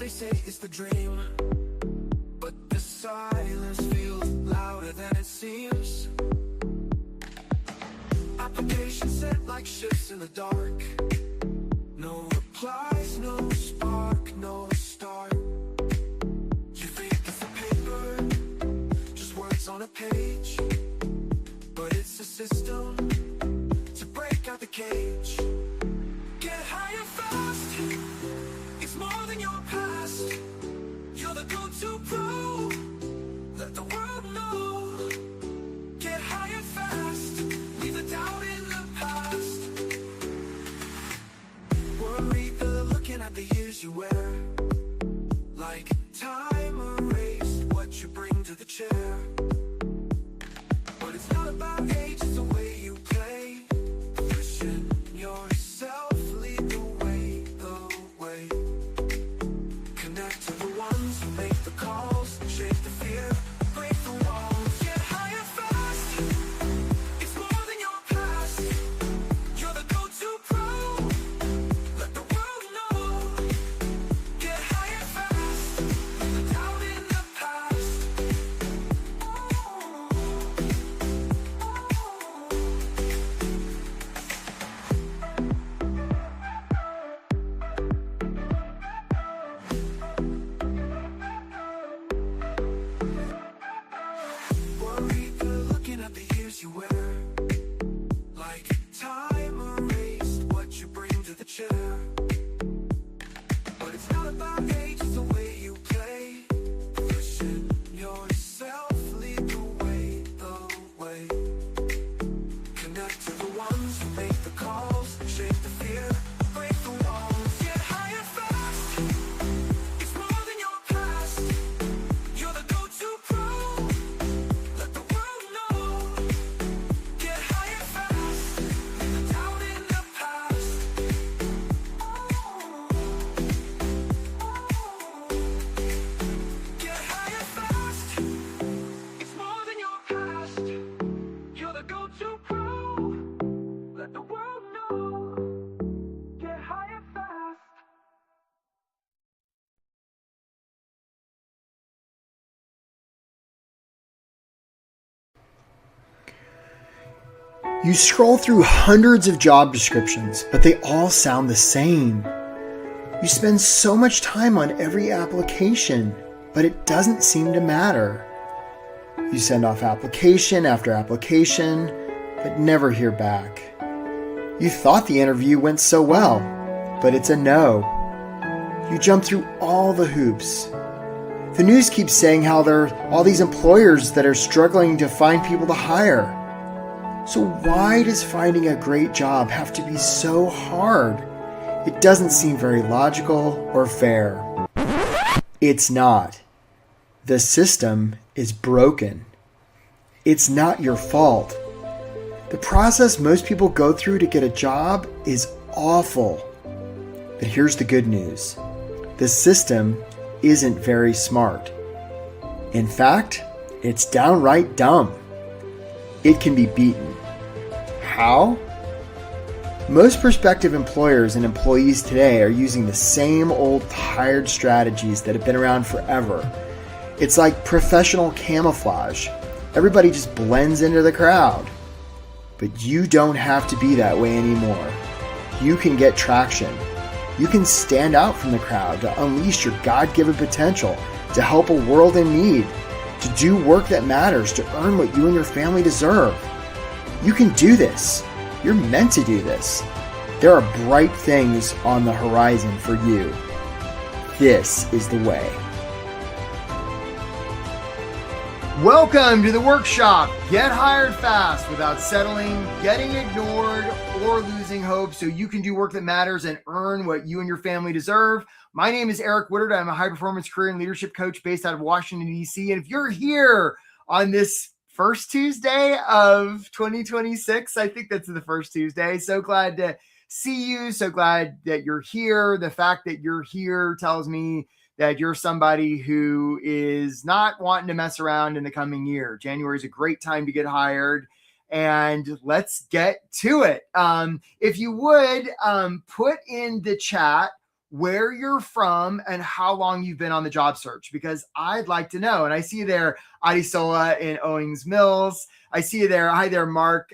they say is the dream, but the silence feels louder than it seems. Applications set like ships in the dark. No replies, no spark, no start. You think it's a paper, just words on a page, but it's a system to break out the cage. Get higher fast, it's more than your past. You're the go-to pro, let the world know. Get higher fast, leave the doubt in the past. Worried they're looking at the years you wear, like time erased what you bring to the chair. But it's not about age, it's the way you play. Pushing yourself, lead the way, the way. Connect to the ones who make the calls, shake the fear, break the walls. Get higher fast, it's more than your past. You're the go-to pro, let the world know. Get higher fast, leave the doubt in the past. Worried they're looking at the years you wear, like time erased what you bring to the chair. But it's not about age, it's the way you play. Pushing yourself, lead the way, the way. Connect to the ones who make the calls, shake the fear, break the walls. Get higher fast, it's more than your past. You're the go-to pro, let the world know. Get higher fast, leave the doubt in the past. Get higher fast, it's more than your past. You're the go-to pro, let the world know. Get higher fast. You scroll through hundreds of job descriptions, but they all sound the same. You spend so much time on every application, but it doesn't seem to matter. You send off application after application, but never hear back. You thought the interview went so well, but it's a no. You jump through all the hoops. The news keeps saying how there are all these employers that are struggling to find people to hire. So why does finding a great job have to be so hard? It doesn't seem very logical or fair. It's not. The system is broken. It's not your fault. The process most people go through to get a job is awful. But here's the good news. The system isn't very smart. In fact, it's downright dumb. It can be beaten. How? Most prospective employers and employees today are using the same old tired strategies that have been around forever. It's like professional camouflage. Everybody just blends into the crowd. But you don't have to be that way anymore. You can get traction. You can stand out from the crowd to unleash your God-given potential, to help a world in need, to do work that matters, to earn what you and your family deserve. You can do this. You're meant to do this. There are bright things on the horizon for you. This is the way. Welcome to the workshop. Get hired fast without settling, getting ignored, or losing hope so you can do work that matters and earn what you and your family deserve. My name is Eric Woodard. I'm a high-performance career and leadership coach based out of Washington, D.C. And if you're here on this first Tuesday of 2026, I think that's the first Tuesday. So glad to see you. So glad that you're here. The fact that you're here tells me that you're somebody who is not wanting to mess around in the coming year. January is a great time to get hired, and let's get to it. If you would put in the chat where you're from and how long you've been on the job search, because I'd like to know. And I see you there, Adisola in Owings Mills. I see you there. Hi there, Mark.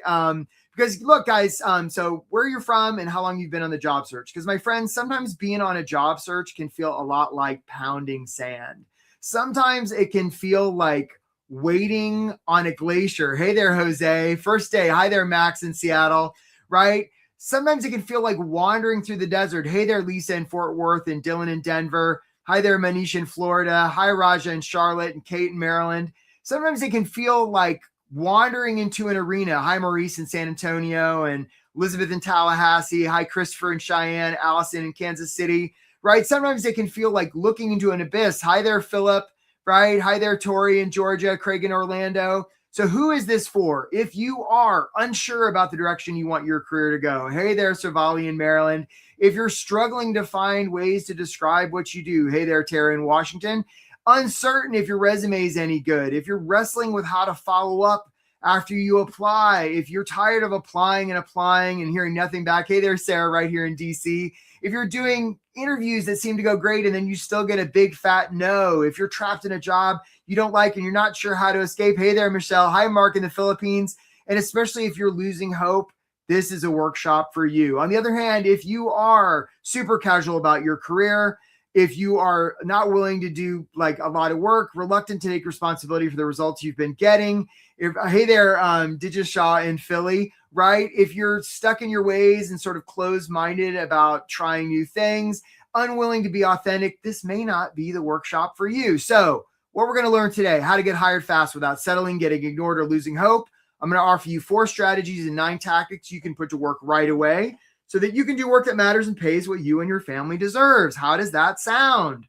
Because look, guys, so where you're from and how long you've been on the job search. Because my friends, sometimes being on a job search can feel a lot like pounding sand. Sometimes it can feel like waiting on a glacier. Hey there, Jose. First day. Hi there, Max in Seattle, right? Sometimes it can feel like wandering through the desert. Hey there, Lisa in Fort Worth and Dylan in Denver. Hi there, Manish in Florida. Hi, Raja in Charlotte and Kate in Maryland. Sometimes it can feel like wandering into an arena. Hi, Maurice in San Antonio and Elizabeth in Tallahassee. Hi, Christopher in Cheyenne, Allison in Kansas City, right? Sometimes it can feel like looking into an abyss. Hi there, Philip, right? Hi there, Tori in Georgia, Craig in Orlando. So who is this for? If you are unsure about the direction you want your career to go, hey there, Savali in Maryland. If you're struggling to find ways to describe what you do, hey there, Tara in Washington. Uncertain if your resume is any good, if you're wrestling with how to follow up after you apply, if you're tired of applying and hearing nothing back, hey there, Sarah, right here in DC. If you're doing interviews that seem to go great and then you still get a big fat no, if you're trapped in a job you don't like and you're not sure how to escape, hey there, Michelle. Hi, Mark in the Philippines. And especially if you're losing hope, this is a workshop for you. On the other hand, if you are super casual about your career, if you are not willing to do like a lot of work, reluctant to take responsibility for the results you've been getting, hey there, Digis Shaw in Philly, right? If you're stuck in your ways and sort of closed-minded about trying new things, unwilling to be authentic, this may not be the workshop for you. So what we're going to learn today, how to get hired fast without settling, getting ignored, or losing hope. I'm going to offer you 4 strategies and 9 tactics you can put to work right away so that you can do work that matters and pays what you and your family deserves. How does that sound?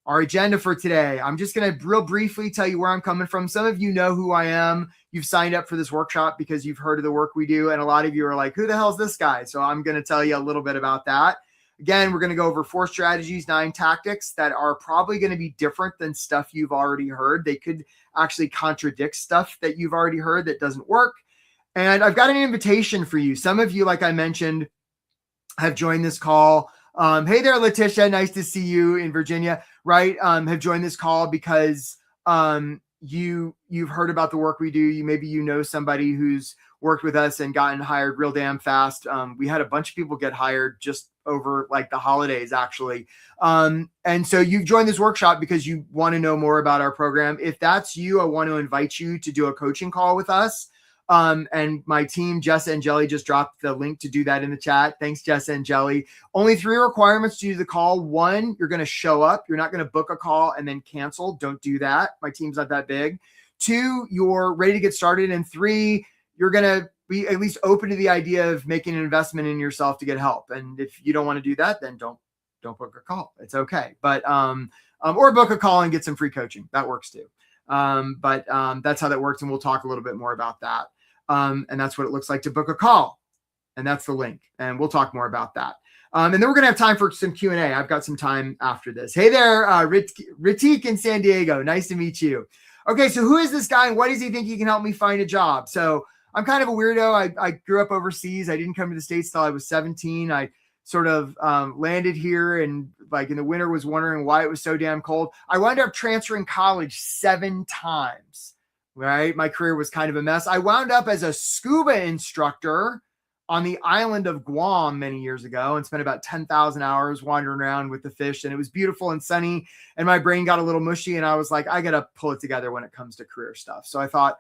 Our agenda for today, I'm just going to real briefly tell you where I'm coming from. Some of you know who I am. You've signed up for this workshop because you've heard of the work we do. And a lot of you are like, who the hell is this guy? So I'm going to tell you a little bit about that. Again, we're going to go over 4 strategies, 9 tactics that are probably going to be different than stuff you've already heard. They could actually contradict stuff that you've already heard that doesn't work. And I've got an invitation for you. Some of you, like I mentioned, have joined this call. Hey there, Letitia. Nice to see you in Virginia, right? Have joined this call because you've heard about the work we do. Maybe you know somebody who's worked with us and gotten hired real damn fast. We had a bunch of people get hired just over like the holidays, actually. And so you've joined this workshop because you want to know more about our program. If that's you, I want to invite you to do a coaching call with us. And my team, Jessa and Jelly, just dropped the link to do that in the chat. Thanks, Jessa and Jelly. Only 3 requirements to do the call. 1, you're going to show up. You're not going to book a call and then cancel. Don't do that. My team's not that big. 2, you're ready to get started. And 3, you're going to be at least open to the idea of making an investment in yourself to get help. And if you don't want to do that, then don't book a call. It's okay. But, or book a call and get some free coaching. That works too. But that's how that works. And we'll talk a little bit more about that. And that's what it looks like to book a call. And that's the link. And we'll talk more about that. And then we're going to have time for some Q&A. I've got some time after this. Hey there, Ritik in San Diego. Nice to meet you. Okay, so who is this guy and why does he think he can help me find a job? So I'm kind of a weirdo. I grew up overseas. I didn't come to the States till I was 17. I sort of landed here and like in the winter was wondering why it was so damn cold. I wound up transferring college 7 times. Right? My career was kind of a mess. I wound up as a scuba instructor on the island of Guam many years ago and spent about 10,000 hours wandering around with the fish. And it was beautiful and sunny. And my brain got a little mushy. And I was like, I got to pull it together when it comes to career stuff. So I thought,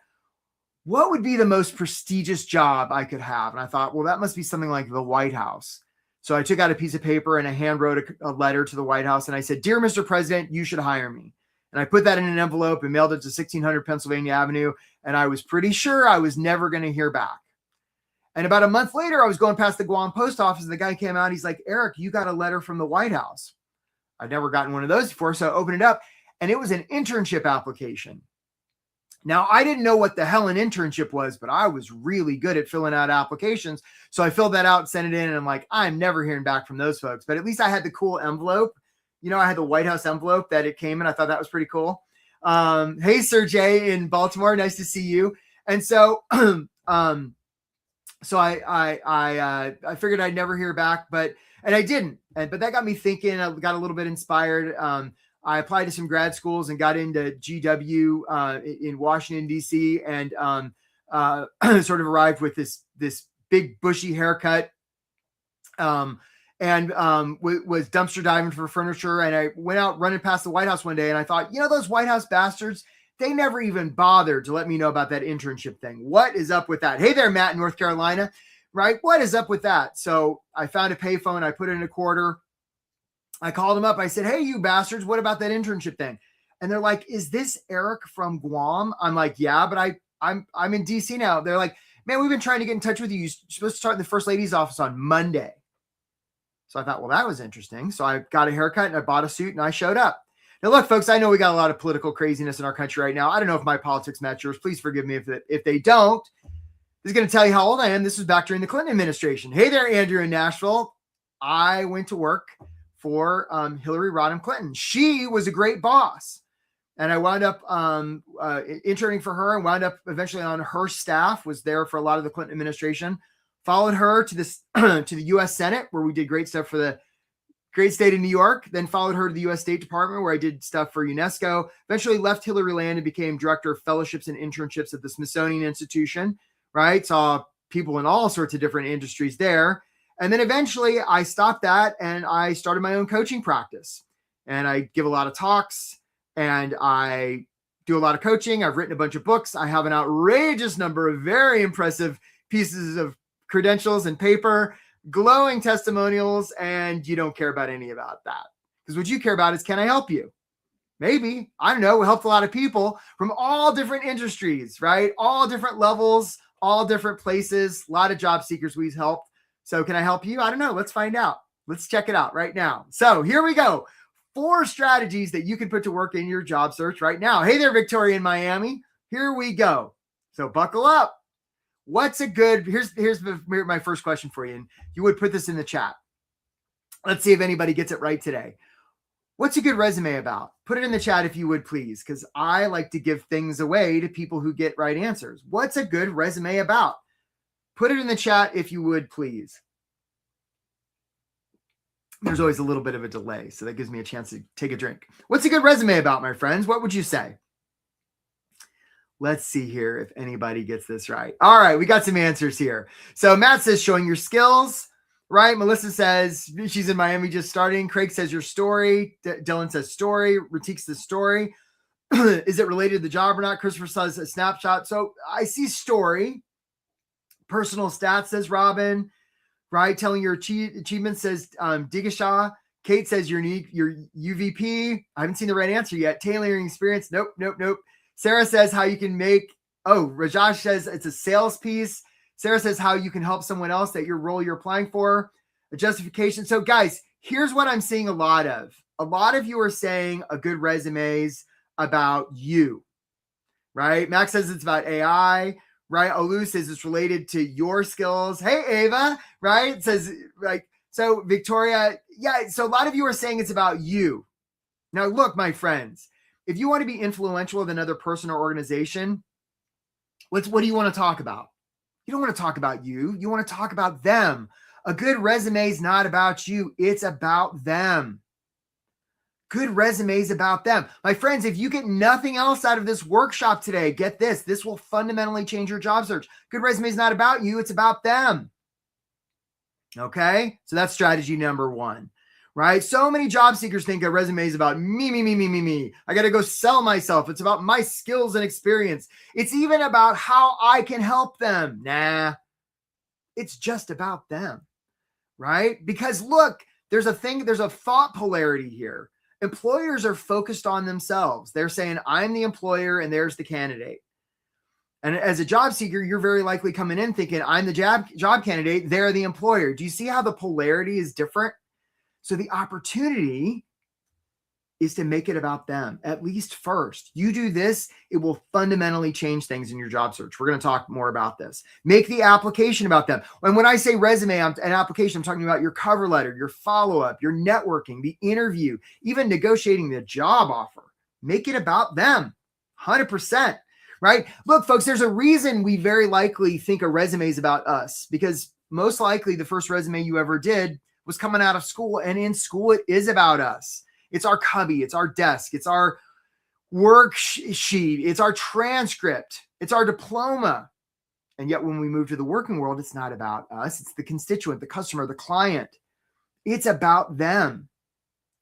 what would be the most prestigious job I could have? And I thought, well, that must be something like the White House. So I took out a piece of paper and I hand wrote a letter to the White House. And I said, Dear Mr. President, you should hire me. And I put that in an envelope and mailed it to 1600 Pennsylvania Avenue. And I was pretty sure I was never going to hear back. And about a month later, I was going past the Guam post office. And the guy came out. He's like, Eric, you got a letter from the White House. I'd never gotten one of those before. So I opened it up and it was an internship application. Now, I didn't know what the hell an internship was, but I was really good at filling out applications. So I filled that out, sent it in. And I'm like, I'm never hearing back from those folks. But at least I had the cool envelope. You know, I had the White House envelope that it came in. I thought that was pretty cool. Hey, Sir Jay in Baltimore. Nice to see you. And so, I figured I'd never hear back, but And I didn't. But that got me thinking. I got a little bit inspired. I applied to some grad schools and got into GW in Washington, D.C. and sort of arrived with this big bushy haircut. Was dumpster diving for furniture. And I went out running past the White House one day and I thought, those White House bastards, they never even bothered to let me know about that internship thing. What is up with that? Hey there, Matt in North Carolina, right? What is up with that? So I found a payphone. I put in a quarter. I called them up. I said, hey, you bastards, what about that internship thing? And they're like, is this Eric from Guam? I'm like, yeah, but I'm in DC now. They're like, man, we've been trying to get in touch with you. You're supposed to start in the First Lady's office on Monday. So I thought, well, that was interesting. So I got a haircut and I bought a suit and I showed up. Now, look, folks, I know we got a lot of political craziness in our country right now. I don't know if my politics match yours. Please forgive me if they don't. This is going to tell you how old I am. This was back during the Clinton administration. Hey there, Andrew in Nashville. I went to work for Hillary Rodham Clinton. She was a great boss. And I wound up interning for her and wound up eventually on her staff, was there for a lot of the Clinton administration. Followed her to this to the U.S. Senate, where we did great stuff for the great state of New York. Then followed her to the U.S. State Department, where I did stuff for UNESCO. Eventually left Hillary Land and became director of fellowships and internships at the Smithsonian Institution. Right, saw people in all sorts of different industries there. And then eventually I stopped that and I started my own coaching practice. And I give a lot of talks and I do a lot of coaching. I've written a bunch of books. I have an outrageous number of very impressive pieces of credentials and paper, glowing testimonials, and you don't care about any about that. Because what you care about is, can I help you? Maybe. I don't know. We helped a lot of people from all different industries, right? All different levels, all different places, a lot of job seekers we've helped. So can I help you? I don't know. Let's find out. Let's check it out right now. So here we go. 4 strategies that you can put to work in your job search right now. Hey there, Victoria in Miami. Here we go. So buckle up. What's a good, here's my first question for you. And you would put this in the chat. Let's see if anybody gets it right today. What's a good resume about? Put it in the chat if you would, please, because I like to give things away to people who get right answers. What's a good resume about? Put it in the chat if you would, please. There's always a little bit of a delay, so that gives me a chance to take a drink. What's a good resume about, my friends? What would you say? Let's see here if anybody gets this right. All right, we got some answers here. So Matt says showing your skills, right? Melissa says she's in Miami just starting. Craig says your story. Dylan says story. Ratik's the story. Is it related to the job or not? Christopher says a snapshot. So I see story. Personal stats, says Robin, right? Telling your achievements, says Digashaw. Kate says your UVP. I haven't seen the right answer yet. Tailoring experience. Nope. Sarah says how you can make, Rajesh says it's a sales piece. Sarah says how you can help someone else at your role you're applying for. A justification. So guys, here's what I'm seeing a lot of. A lot of you are saying a good resumes about you, right? Max says it's about AI. Right? Olu says it's related to your skills. Hey, Ava, right? It says, like, so Victoria, yeah. So a lot of you are saying it's about you. Now, look, my friends, if you want to be influential with another person or organization, what do you want to talk about? You don't want to talk about you. You want to talk about them. A good resume is not about you. It's about them. Good resumes about them. My friends, if you get nothing else out of this workshop today, get this. This will fundamentally change your job search. Good resume is not about you. It's about them. Okay? So that's strategy number 1, right? So many job seekers think a resume is about me. I got to go sell myself. It's about my skills and experience. It's even about how I can help them. Nah, it's just about them, right? Because look, there's a thought polarity here. Employers are focused on themselves. They're saying, I'm the employer and there's the candidate. And as a job seeker, you're very likely coming in thinking, I'm the job candidate, they're the employer. Do you see how the polarity is different? So the opportunity is to make it about them, at least first. You do this, it will fundamentally change things in your job search. We're going to talk more about this. Make the application about them. And when I say resume, an application, I'm talking about your cover letter, your follow-up, your networking, the interview, even negotiating the job offer. Make it about them, 100%, right? Look, folks, there's a reason we very likely think a resume is about us, because most likely the first resume you ever did was coming out of school. And in school, it is about us. It's our cubby, it's our desk, it's our worksheet, it's our transcript, it's our diploma. And yet when we move to the working world, it's not about us. It's the constituent, the customer, the client. It's about them.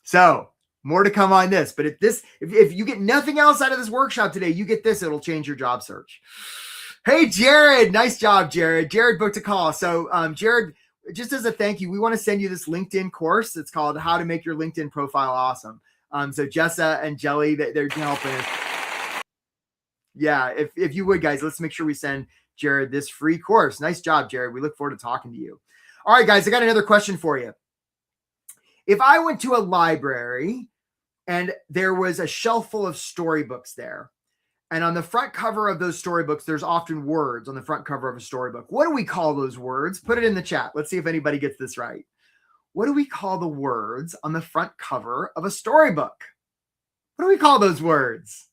So more to come on this. But if you get nothing else out of this workshop today, you get this, it'll change your job search. Hey, Jared. Nice job, Jared. Jared booked a call. So Jared, just as a thank you, we want to send you this LinkedIn course. It's called How to Make Your LinkedIn Profile Awesome. So Jessa and Jelly, they're helping us. Yeah, if you would, guys, let's make sure we send Jared this free course. Nice job, Jared. We look forward to talking to you. All right, guys, I got another question for you. If I went to a library and there was a shelf full of storybooks there, and on the front cover of those storybooks, there's often words on the front cover of a storybook. What do we call those words? Put it in the chat. Let's see if anybody gets this right. What do we call the words on the front cover of a storybook? What do we call those words?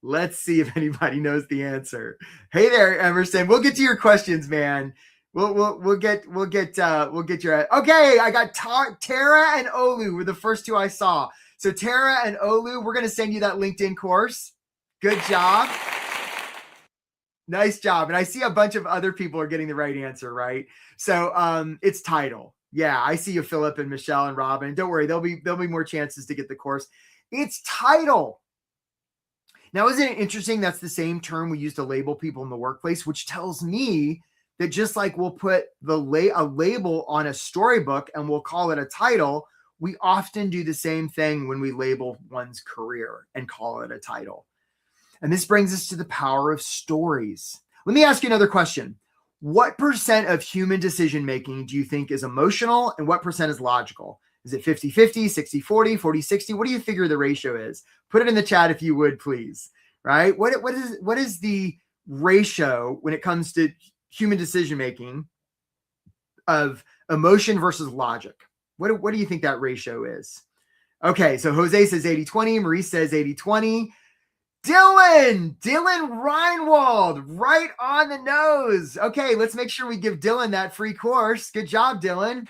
Let's see if anybody knows the answer. Hey there, Emerson. We'll get to your questions, man. We'll get your. Okay, I got Tara and Olu were the first two I saw. So Tara and Olu, we're gonna send you that LinkedIn course. Good job. Nice job. And I see a bunch of other people are getting the right answer, right? So it's title. Yeah, I see you, Philip and Michelle and Robin. Don't worry, there'll be more chances to get the course. It's title. Now, isn't it interesting that's the same term we use to label people in the workplace, which tells me that just like we'll put a label on a storybook and we'll call it a title, we often do the same thing when we label one's career and call it a title. And this brings us to the power of stories. Let me ask you another question. What percent of human decision-making do you think is emotional and what percent is logical? Is it 50-50, 60-40, 40-60? What do you figure the ratio is? Put it in the chat if you would, please. Right? What is the ratio when it comes to human decision-making of emotion versus logic? What do you think that ratio is? Okay, so Jose says 80-20. Maurice says 80-20. Dylan Reinwald, right on the nose. Okay, let's make sure we give Dylan that free course. Good job, Dylan.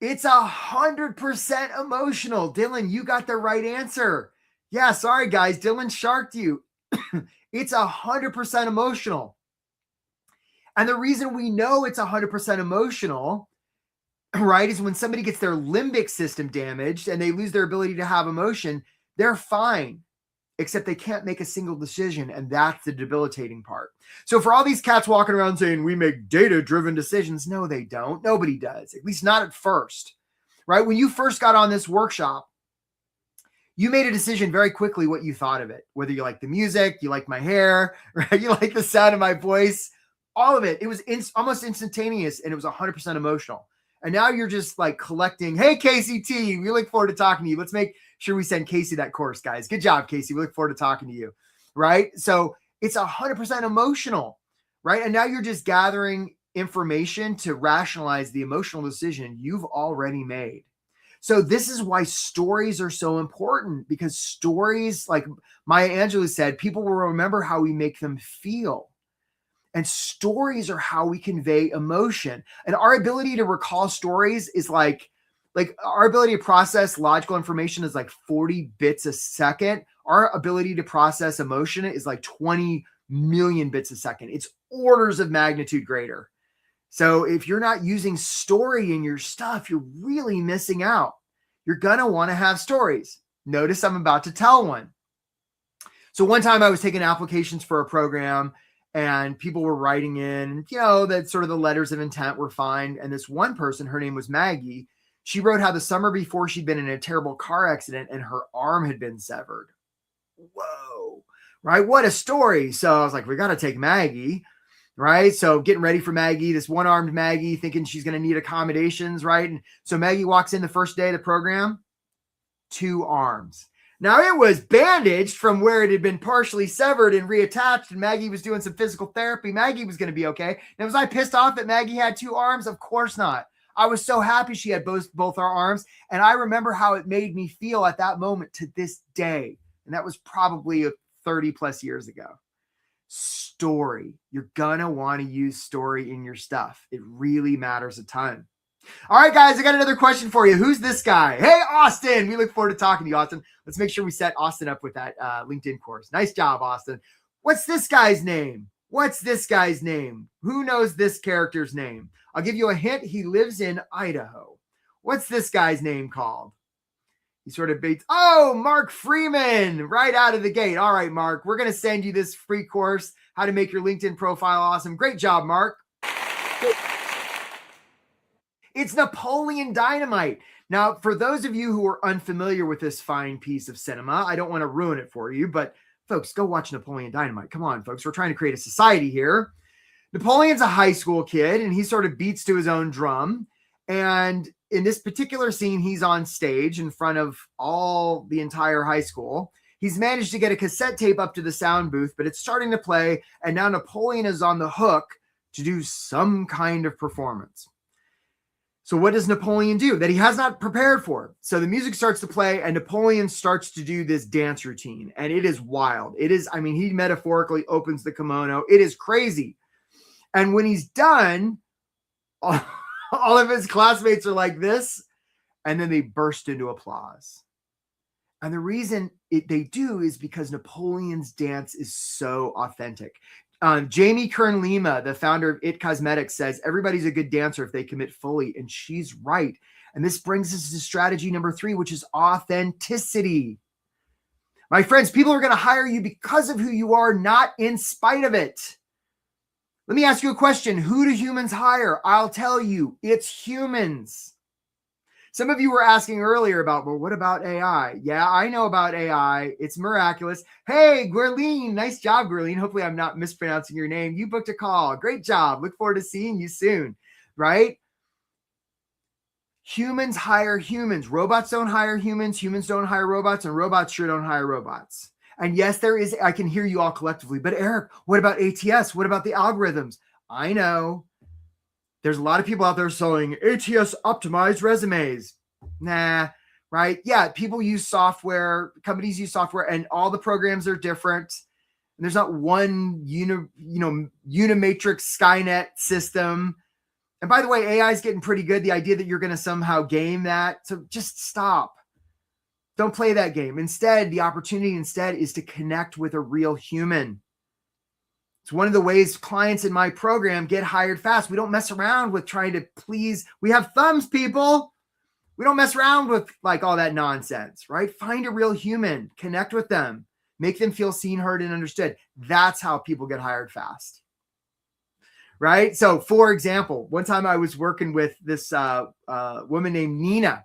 It's 100% emotional. Dylan, you got the right answer. Yeah, sorry, guys. Dylan sharked you. It's 100% emotional. And the reason we know it's 100% emotional, right, is when somebody gets their limbic system damaged and they lose their ability to have emotion, they're fine, except they can't make a single decision. And that's the debilitating part. So for all these cats walking around saying we make data-driven decisions, no, they don't. Nobody does, at least not at first, right? When you first got on this workshop, you made a decision very quickly what you thought of it, whether you like the music, you like my hair, right? You like the sound of my voice, all of it. It was almost instantaneous and it was 100% emotional. And now you're just like collecting, hey, Casey T, we look forward to talking to you. Let's make sure we send Casey that course, guys. Good job, Casey. We look forward to talking to you, right? So it's 100% emotional, right? And now you're just gathering information to rationalize the emotional decision you've already made. So this is why stories are so important, because stories, like Maya Angelou said, people will remember how we make them feel. And stories are how we convey emotion. And our ability to recall stories is like our ability to process logical information is like 40 bits a second. Our ability to process emotion is like 20 million bits a second. It's orders of magnitude greater. So if you're not using story in your stuff, you're really missing out. You're going to want to have stories. Notice I'm about to tell one. So one time I was taking applications for a program and people were writing in, that sort of the letters of intent were fine. And this one person, her name was Maggie, she wrote how the summer before she'd been in a terrible car accident and her arm had been severed. Whoa, right? What a story. So I was like, we got to take Maggie, right? So getting ready for Maggie, this one-armed Maggie, thinking she's going to need accommodations, right? And so Maggie walks in the first day of the program, 2 arms. Now, it was bandaged from where it had been partially severed and reattached, and Maggie was doing some physical therapy. Maggie was going to be okay. Now, was I pissed off that Maggie had 2 arms? Of course not. I was so happy she had both our arms, and I remember how it made me feel at that moment to this day, and that was probably 30-plus years ago. story. You're going to want to use story in your stuff. It really matters a ton. All right, guys, I got another question for you. Who's this guy? Hey, Austin. We look forward to talking to you, Austin. Let's make sure we set Austin up with that LinkedIn course. Nice job, Austin. What's this guy's name? What's this guy's name? Who knows this character's name? I'll give you a hint. He lives in Idaho. What's this guy's name called? He sort of baits. Oh, Mark Freeman, right out of the gate. All right, Mark, we're going to send you this free course, how to make your LinkedIn profile awesome. Great job, Mark. It's Napoleon Dynamite. Now, for those of you who are unfamiliar with this fine piece of cinema, I don't want to ruin it for you, but folks, go watch Napoleon Dynamite. Come on, folks. We're trying to create a society here. Napoleon's a high school kid, and he sort of beats to his own drum. And in this particular scene, he's on stage in front of all the entire high school. He's managed to get a cassette tape up to the sound booth, but it's starting to play. And now Napoleon is on the hook to do some kind of performance. So what does Napoleon do that he has not prepared for? So the music starts to play and Napoleon starts to do this dance routine. And it is wild. It is, I mean, he metaphorically opens the kimono. It is crazy. And when he's done, all of his classmates are like this. And then they burst into applause. And the reason they do is because Napoleon's dance is so authentic. Jamie Kern-Lima, the founder of It Cosmetics, says everybody's a good dancer if they commit fully. And she's right. And this brings us to strategy number 3, which is authenticity. My friends, people are going to hire you because of who you are, not in spite of it. Let me ask you a question. Who do humans hire? I'll tell you, it's humans. Some of you were asking earlier about, well, what about AI? Yeah, I know about AI. It's miraculous. Hey, Guerline. Nice job, Guerline. Hopefully I'm not mispronouncing your name. You booked a call. Great job. Look forward to seeing you soon, right? Humans hire humans. Robots don't hire humans. Humans don't hire robots, and robots sure don't hire robots. And yes, there is, I can hear you all collectively, but Eric, what about ATS? What about the algorithms? I know. There's a lot of people out there selling ATS optimized resumes. Nah, right? Yeah, people use software, companies use software, and all the programs are different. And there's not one Unimatrix Skynet system. And by the way, AI is getting pretty good. The idea that you're going to somehow game that. So just stop. Don't play that game. Instead, the opportunity is to connect with a real human. It's one of the ways clients in my program get hired fast. We don't mess around with trying to please. We have thumbs, people. We don't mess around with like all that nonsense, right? Find a real human, connect with them, make them feel seen, heard, and understood. That's how people get hired fast, right? So for example, one time I was working with this woman named Nina,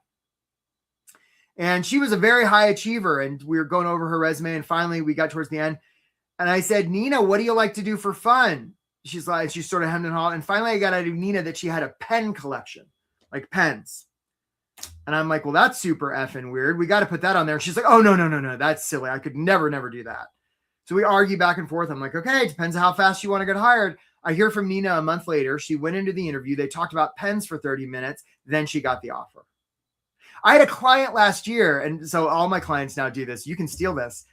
and she was a very high achiever, and we were going over her resume, and finally we got towards the end. And I said, Nina, what do you like to do for fun? She's like, she's sort of hemmed and hawed. And finally I got out of Nina that she had a pen collection, like pens. And I'm like, well, that's super effing weird. We got to put that on there. And she's like, oh, no. That's silly. I could never do that. So we argue back and forth. I'm like, okay, it depends on how fast you want to get hired. I hear from Nina a month later. She went into the interview. They talked about pens for 30 minutes. Then she got the offer. I had a client last year. And so all my clients now do this. You can steal this.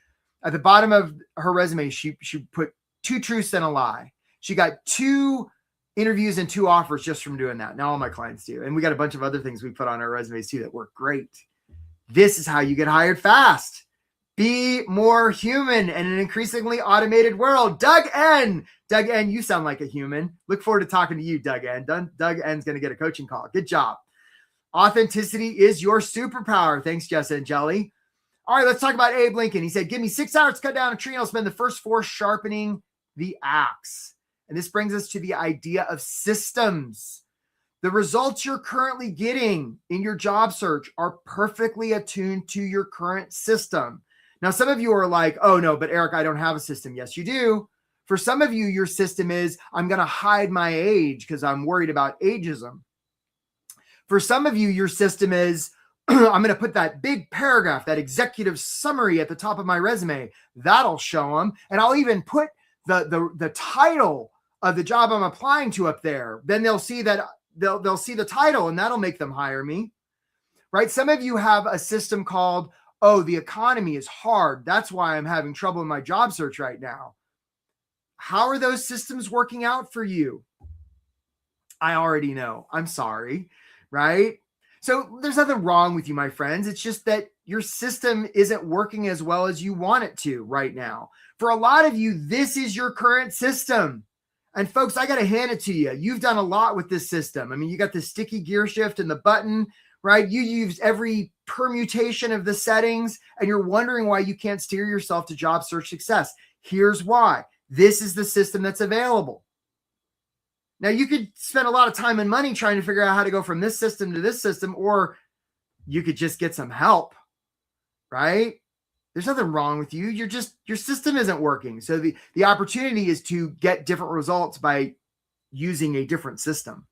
At the bottom of her resume, she put 2 truths and a lie. She got 2 interviews and 2 offers just from doing that. Now all my clients do. And we got a bunch of other things we put on our resumes too that work great. This is how you get hired fast. Be more human in an increasingly automated world. Doug N, you sound like a human. Look forward to talking to you, Doug N. Doug N's going to get a coaching call. Good job. Authenticity is your superpower. Thanks, Jessa and Jelly. All right, let's talk about Abe Lincoln. He said, give me 6 hours to cut down a tree and I'll spend the first 4 sharpening the axe. And this brings us to the idea of systems. The results you're currently getting in your job search are perfectly attuned to your current system. Now, some of you are like, oh no, but Eric, I don't have a system. Yes, you do. For some of you, your system is, I'm going to hide my age because I'm worried about ageism. For some of you, your system is, I'm going to put that big paragraph, that executive summary at the top of my resume. That'll show them. And I'll even put the title of the job I'm applying to up there. Then they'll see that they'll see the title and that'll make them hire me. Right? Some of you have a system called, oh, the economy is hard. That's why I'm having trouble in my job search right now. How are those systems working out for you? I already know. I'm sorry, right? So there's nothing wrong with you, my friends. It's just that your system isn't working as well as you want it to right now. For a lot of you, this is your current system. And folks, I got to hand it to you. You've done a lot with this system. I mean, you got the sticky gear shift and the button, right? You used every permutation of the settings, and you're wondering why you can't steer yourself to job search success. Here's why. This is the system that's available. Now, you could spend a lot of time and money trying to figure out how to go from this system to this system, or you could just get some help, right? There's nothing wrong with you. Your system isn't working. So the opportunity is to get different results by using a different system.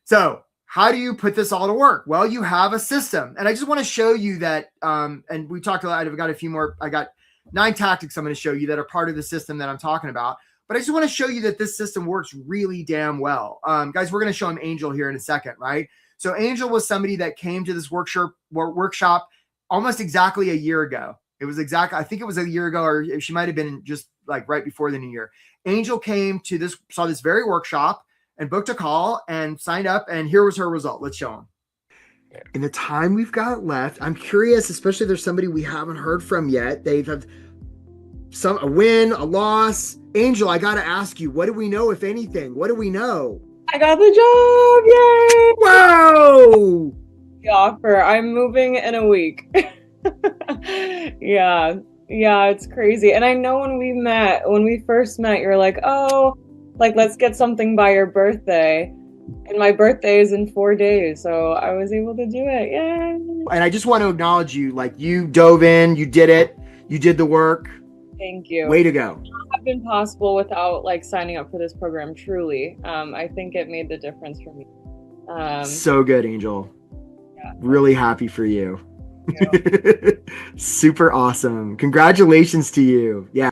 So how do you put this all to work? Well, you have a system. And I just want to show you that, and we talked a lot, I've got a few more, I got 9 tactics I'm going to show you that are part of the system that I'm talking about. But I just want to show you that this system works really damn well. Guys, we're going to show him Angel here in a second, right? So Angel was somebody that came to this workshop almost exactly a year ago. It was exactly, I think it was a year ago, or she might have been just like right before the new year. Angel came to this, saw this very workshop and booked a call and signed up. And here was her result. Let's show him. In the time we've got left, I'm curious, especially if there's somebody we haven't heard from yet. They've had a win, a loss. Angel, I got to ask you, what do we know, if anything? What do we know? I got the job. Yay! Whoa! The offer. I'm moving in a week. Yeah, it's crazy. And I know when we first met, you're like, oh, like, let's get something by your birthday. And my birthday is in 4 days. So I was able to do it. Yay! And I just want to acknowledge you. Like, you dove in, you did it, you did the work. Thank you. Way to go. It would not have been possible without like signing up for this program. Truly. I think it made the difference for me. So good, Angel. Yeah. Really happy for you. Yeah. Super awesome. Congratulations to you. Yeah.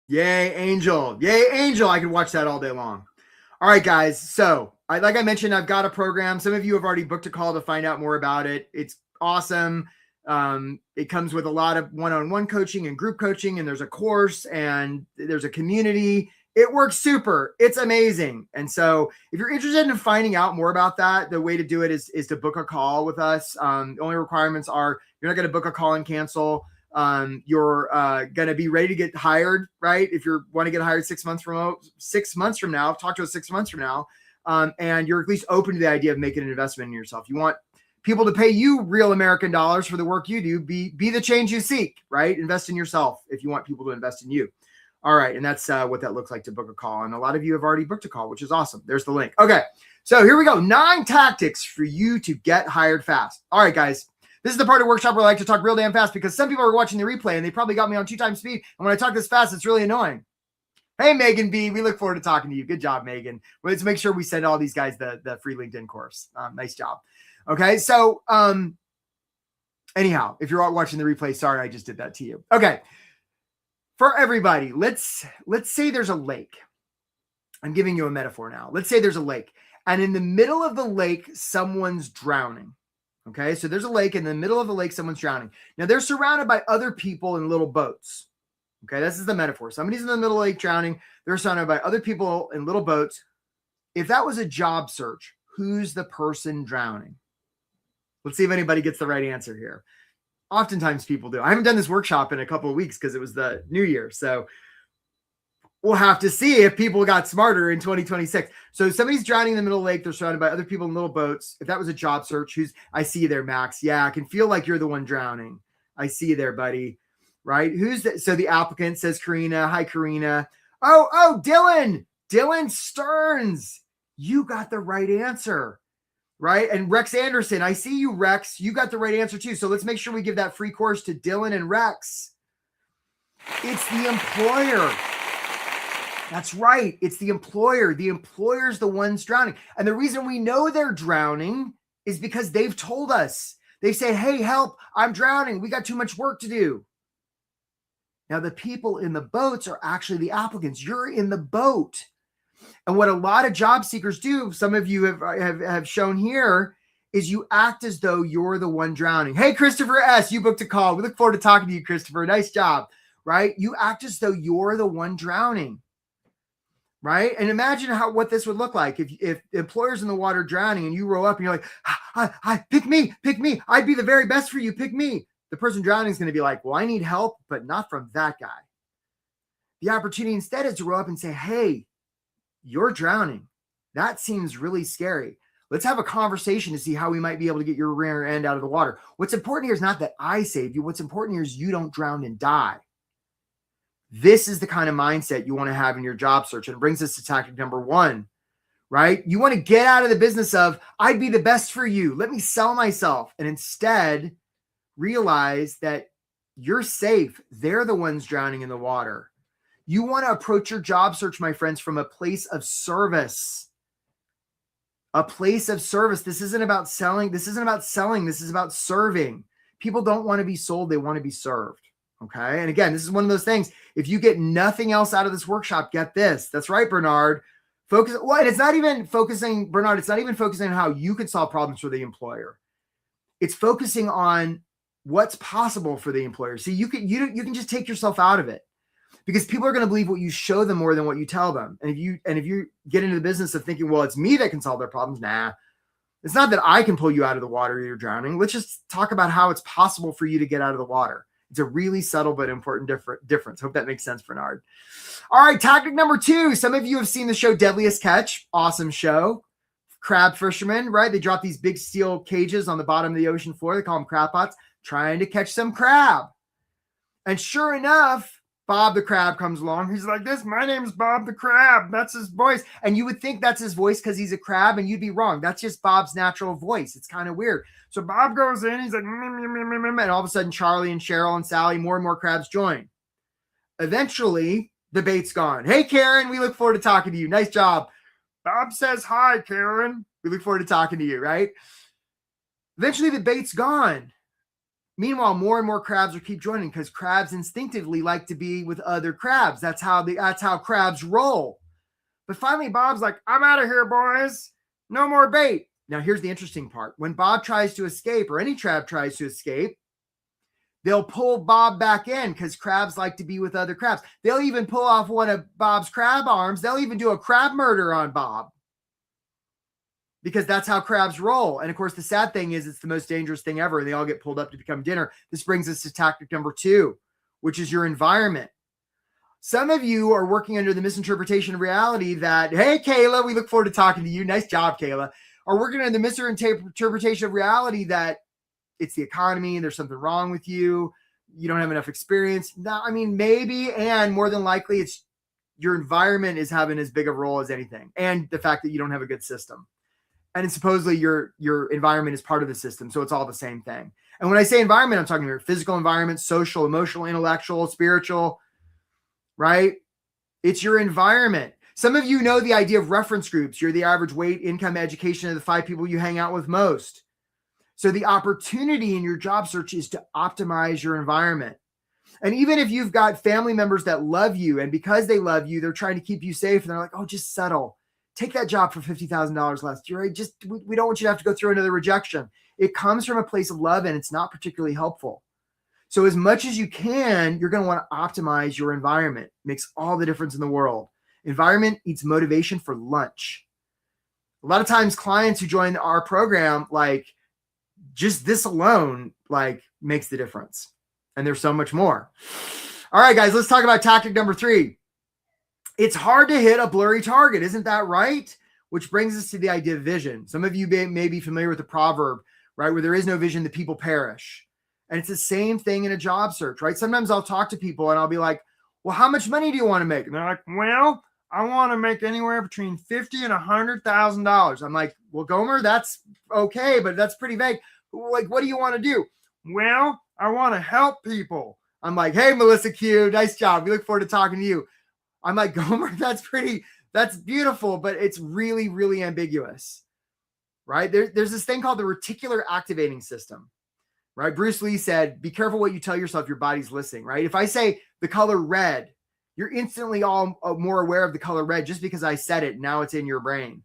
Yay, Angel. Yay, Angel. I could watch that all day long. All right, guys. So like I mentioned, I've got a program. Some of you have already booked a call to find out more about it. It's awesome. It comes with a lot of one-on-one coaching and group coaching, and there's a course and there's a community. It works super. It's amazing. And so if you're interested in finding out more about that, the way to do it is to book a call with us. The only requirements are you're not going to book a call and cancel. You're going to be ready to get hired, right? If you want to get hired 6 months from now, talk to us 6 months from now. And you're at least open to the idea of making an investment in yourself. You want people to pay you real American dollars for the work you do. Be the change you seek, right? Invest in yourself if you want people to invest in you. All right. And that's what that looks like to book a call. And a lot of you have already booked a call, which is awesome. There's the link. Okay. So here we go. 9 tactics for you to get hired fast. All right, guys. This is the part of the workshop where I like to talk real damn fast because some people are watching the replay and they probably got me on 2 times speed. And when I talk this fast, it's really annoying. Hey, Megan B. We look forward to talking to you. Good job, Megan. Let's make sure we send all these guys the free LinkedIn course. Nice job. Okay. So anyhow, if you're watching the replay, sorry, I just did that to you. Okay. For everybody, let's say there's a lake. I'm giving you a metaphor now. Let's say there's a lake, and in the middle of the lake, someone's drowning. Okay, so there's a lake, in the middle of the lake, someone's drowning. Now they're surrounded by other people in little boats. Okay, this is the metaphor. Somebody's in the middle of the lake drowning. They're surrounded by other people in little boats. If that was a job search, who's the person drowning? Let's see if anybody gets the right answer here. Oftentimes people do. I haven't done this workshop in a couple of weeks because it was the new year. So we'll have to see if people got smarter in 2026. So somebody's drowning in the middle of the lake. They're surrounded by other people in little boats. If that was a job search, I see you there, Max. Yeah, I can feel like you're the one drowning. I see you there, buddy. Right? Who's that? So the applicant says Karina. Hi, Karina. Oh, Dylan Stearns. You got the right answer. Right? And Rex Anderson, I see you, Rex. You got the right answer too. So let's make sure we give that free course to Dylan and Rex. It's the employer. That's right. It's the employer. The employer's the ones drowning. And the reason we know they're drowning is because they've told us. They say, hey, help, I'm drowning. We got too much work to do. Now, the people in the boats are actually the applicants. You're in the boat. And what a lot of job seekers do, some of you have shown here, is you act as though you're the one drowning. Hey, Christopher S., you booked a call. We look forward to talking to you, Christopher. Nice job. right? You act as though you're the one drowning, right? And imagine what this would look like if the employer's in the water drowning and you row up and you're like, pick me, I'd be the very best for you, pick me. The person drowning is going to be like, well, I need help, but not from that guy. The opportunity instead is to row up and say, hey, you're drowning. That seems really scary. Let's have a conversation to see how we might be able to get your rear end out of the water. What's important here is not that I saved you. What's important here is you don't drown and die. This is the kind of mindset you want to have in your job search. And it brings us to tactic number 1, right? You want to get out of the business of, I'd be the best for you. Let me sell myself. And instead realize that you're safe. They're the ones drowning in the water. You want to approach your job search, my friends, from a place of service. A place of service. This isn't about selling. This is about serving. People don't want to be sold. They want to be served. Okay. And again, this is one of those things. If you get nothing else out of this workshop, get this. That's right, Bernard. It's not even focusing, Bernard, it's not even focusing on how you can solve problems for the employer. It's focusing on what's possible for the employer. See, you can just take yourself out of it, because people are going to believe what you show them more than what you tell them. And if you get into the business of thinking, well, it's me that can solve their problems. Nah, it's not that I can pull you out of the water you're drowning. Let's just talk about how it's possible for you to get out of the water. It's a really subtle but important difference. Hope that makes sense, Bernard. All right, tactic number 2. Some of you have seen the show Deadliest Catch. Awesome show. Crab fishermen, right? They drop these big steel cages on the bottom of the ocean floor. They call them crab pots, trying to catch some crab. And sure enough, Bob the Crab comes along. He's like, my name's Bob the Crab. That's his voice. And you would think that's his voice because he's a crab, and you'd be wrong. That's just Bob's natural voice. It's kind of weird. So Bob goes in, he's like, and all of a sudden Charlie and Cheryl and Sally, more and more crabs join. Eventually, the bait's gone. Hey, Karen, we look forward to talking to you. Nice job. Bob says, hi, Karen. We look forward to talking to you, right? Eventually, the bait's gone. Meanwhile, more and more crabs will keep joining because crabs instinctively like to be with other crabs. That's how crabs roll. But finally, Bob's like, I'm out of here, boys. No more bait. Now, here's the interesting part. When Bob tries to escape, or any crab tries to escape, they'll pull Bob back in because crabs like to be with other crabs. They'll even pull off one of Bob's crab arms. They'll even do a crab murder on Bob, because that's how crabs roll. And of course, the sad thing is it's the most dangerous thing ever. They all get pulled up to become dinner. This brings us to tactic number 2, which is your environment. Some of you are working under the misinterpretation of reality that, hey, Kayla, we look forward to talking to you. Nice job, Kayla. Are working under the misinterpretation of reality that it's the economy, there's something wrong with you, you don't have enough experience. No, I mean, maybe, and more than likely, it's your environment is having as big a role as anything, and the fact that you don't have a good system. And it's supposedly your environment is part of the system. So it's all the same thing. And when I say environment, I'm talking about physical environment, social, emotional, intellectual, spiritual, right? It's your environment. Some of you know the idea of reference groups. You're the average weight, income, education of the 5 people you hang out with most. So the opportunity in your job search is to optimize your environment. And even if you've got family members that love you, and because they love you, they're trying to keep you safe, and they're like, oh, just settle. Take that job for $50,000 less. You're right. We don't want you to have to go through another rejection. It comes from a place of love, and it's not particularly helpful. So as much as you can, you're going to want to optimize your environment. Makes all the difference in the world. Environment eats motivation for lunch. A lot of times clients who join our program, like just this alone, like makes the difference. And there's so much more. All right, guys, let's talk about tactic number 3. It's hard to hit a blurry target. Isn't that right? Which brings us to the idea of vision. Some of you may be familiar with the proverb, right? Where there is no vision, the people perish. And it's the same thing in a job search, right? Sometimes I'll talk to people and I'll be like, well, how much money do you want to make? And they're like, well, I want to make anywhere between $50,000 and $100,000. I'm like, well, Gomer, that's okay, but that's pretty vague. Like, what do you want to do? Well, I want to help people. I'm like, hey, Melissa Q, nice job. We look forward to talking to you. I'm like, Gomer, that's beautiful, but it's really, really ambiguous, right? There's this thing called the reticular activating system, right? Bruce Lee said, be careful what you tell yourself, your body's listening, right? If I say the color red, you're instantly all more aware of the color red just because I said it. Now it's in your brain.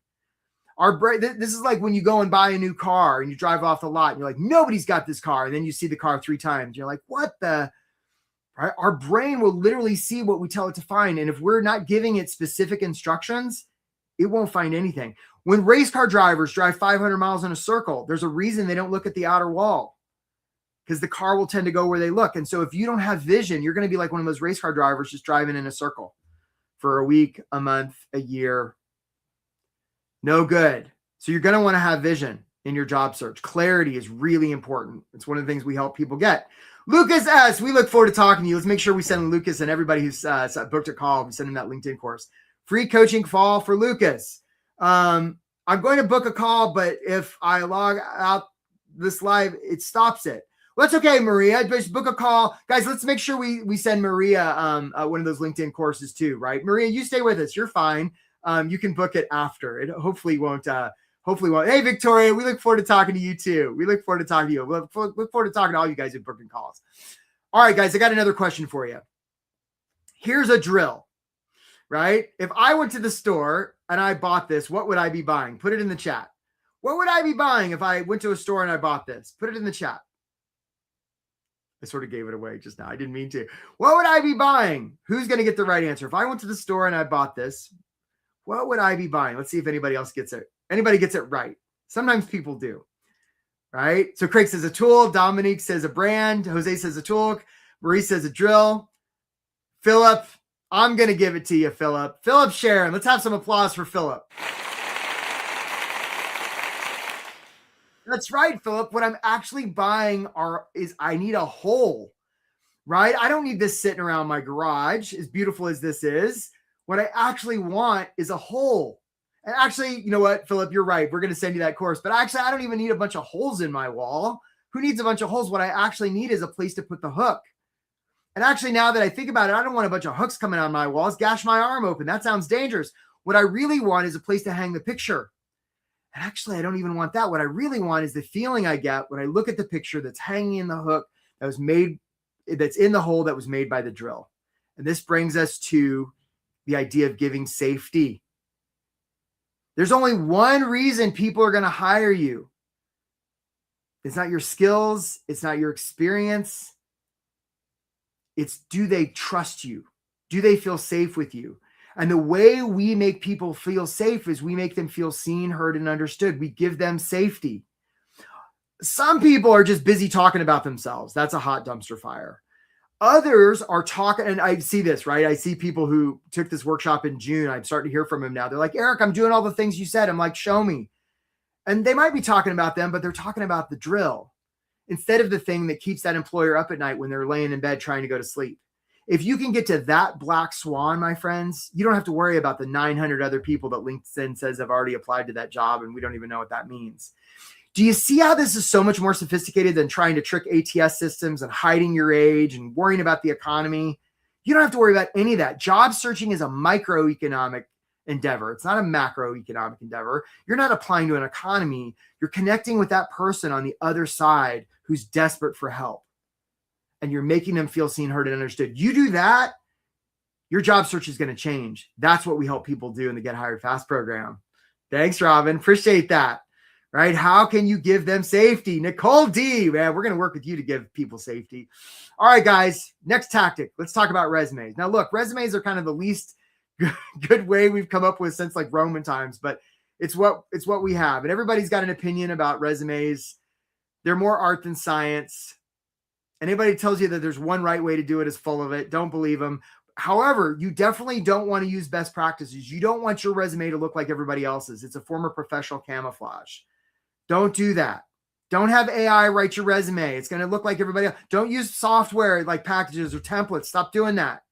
Our brain, this is like when you go and buy a new car and you drive off the lot and you're like, nobody's got this car. And then you see the car 3 times. You're like, what the? right? Our brain will literally see what we tell it to find. And if we're not giving it specific instructions, it won't find anything. When race car drivers drive 500 miles in a circle, there's a reason they don't look at the outer wall, because the car will tend to go where they look. And so if you don't have vision, you're going to be like one of those race car drivers just driving in a circle for a week, a month, a year. No good. So you're going to want to have vision in your job search. Clarity is really important. It's one of the things we help people get. Lucas S., we look forward to talking to you. Let's make sure we send Lucas and everybody who's booked a call, we send him that LinkedIn course. Free coaching fall for Lucas. I'm going to book a call, but if I log out this live, it stops it. Well, that's okay, Maria. Just book a call. Guys, let's make sure we send Maria one of those LinkedIn courses too, right? Maria, you stay with us. You're fine. You can book it after. It hopefully won't. Hey, Victoria, we look forward to talking to you too. We look forward to talking to you. We look forward to talking to all you guys who've booked calls. All right, guys, I got another question for you. Here's a drill, right? If I went to the store and I bought this, what would I be buying? Put it in the chat. What would I be buying if I went to a store and I bought this? Put it in the chat. I sort of gave it away just now. I didn't mean to. What would I be buying? Who's going to get the right answer? If I went to the store and I bought this, what would I be buying? Let's see if anybody else gets it. Anybody gets it right. Sometimes people do, right? So Craig says a tool. Dominique says a brand. Jose says a tool. Marie says a drill. Philip, I'm going to give it to you, Philip. Philip Sharon. Let's have some applause for Philip. That's right, Philip. What I'm actually buying is I need a hole, right? I don't need this sitting around my garage, as beautiful as this is. What I actually want is a hole. And actually, you know what, Philip, you're right. We're going to send you that course. But actually, I don't even need a bunch of holes in my wall. Who needs a bunch of holes? What I actually need is a place to put the hook. And actually, now that I think about it, I don't want a bunch of hooks coming on my walls, gash my arm open. That sounds dangerous. What I really want is a place to hang the picture. And actually, I don't even want that. What I really want is the feeling I get when I look at the picture that's hanging in the hook that was made, that's in the hole that was made by the drill. And this brings us to the idea of giving safety. There's only one reason people are going to hire you. It's not your skills. It's not your experience. It's, do they trust you? Do they feel safe with you? And the way we make people feel safe is we make them feel seen, heard, and understood. We give them safety. Some people are just busy talking about themselves. That's a hot dumpster fire. Others are talking, and I see this, right? I see people who took this workshop in June. I'm starting to hear from them now. They're like, Eric, I'm doing all the things you said. I'm like, show me. And they might be talking about them, but they're talking about the drill instead of the thing that keeps that employer up at night when they're laying in bed trying to go to sleep. If you can get to that black swan, my friends, you don't have to worry about the 900 other people that LinkedIn says have already applied to that job, and we don't even know what that means. Do you see how this is so much more sophisticated than trying to trick ATS systems and hiding your age and worrying about the economy? You don't have to worry about any of that. Job searching is a microeconomic endeavor. It's not a macroeconomic endeavor. You're not applying to an economy. You're connecting with that person on the other side who's desperate for help. And you're making them feel seen, heard, and understood. You do that, your job search is going to change. That's what we help people do in the Get Hired Fast program. Thanks, Robin. Appreciate that. Right? How can you give them safety? Nicole D, man, we're going to work with you to give people safety. All right, guys, next tactic. Let's talk about resumes. Now, look, resumes are kind of the least good way we've come up with since like Roman times, but it's what we have. And everybody's got an opinion about resumes. They're more art than science. Anybody tells you that there's one right way to do it is full of it. Don't believe them. However, you definitely don't want to use best practices. You don't want your resume to look like everybody else's. It's a form of professional camouflage. Don't do that. Don't have AI write your resume. It's going to look like everybody else. Don't use software like packages or templates. Stop doing that.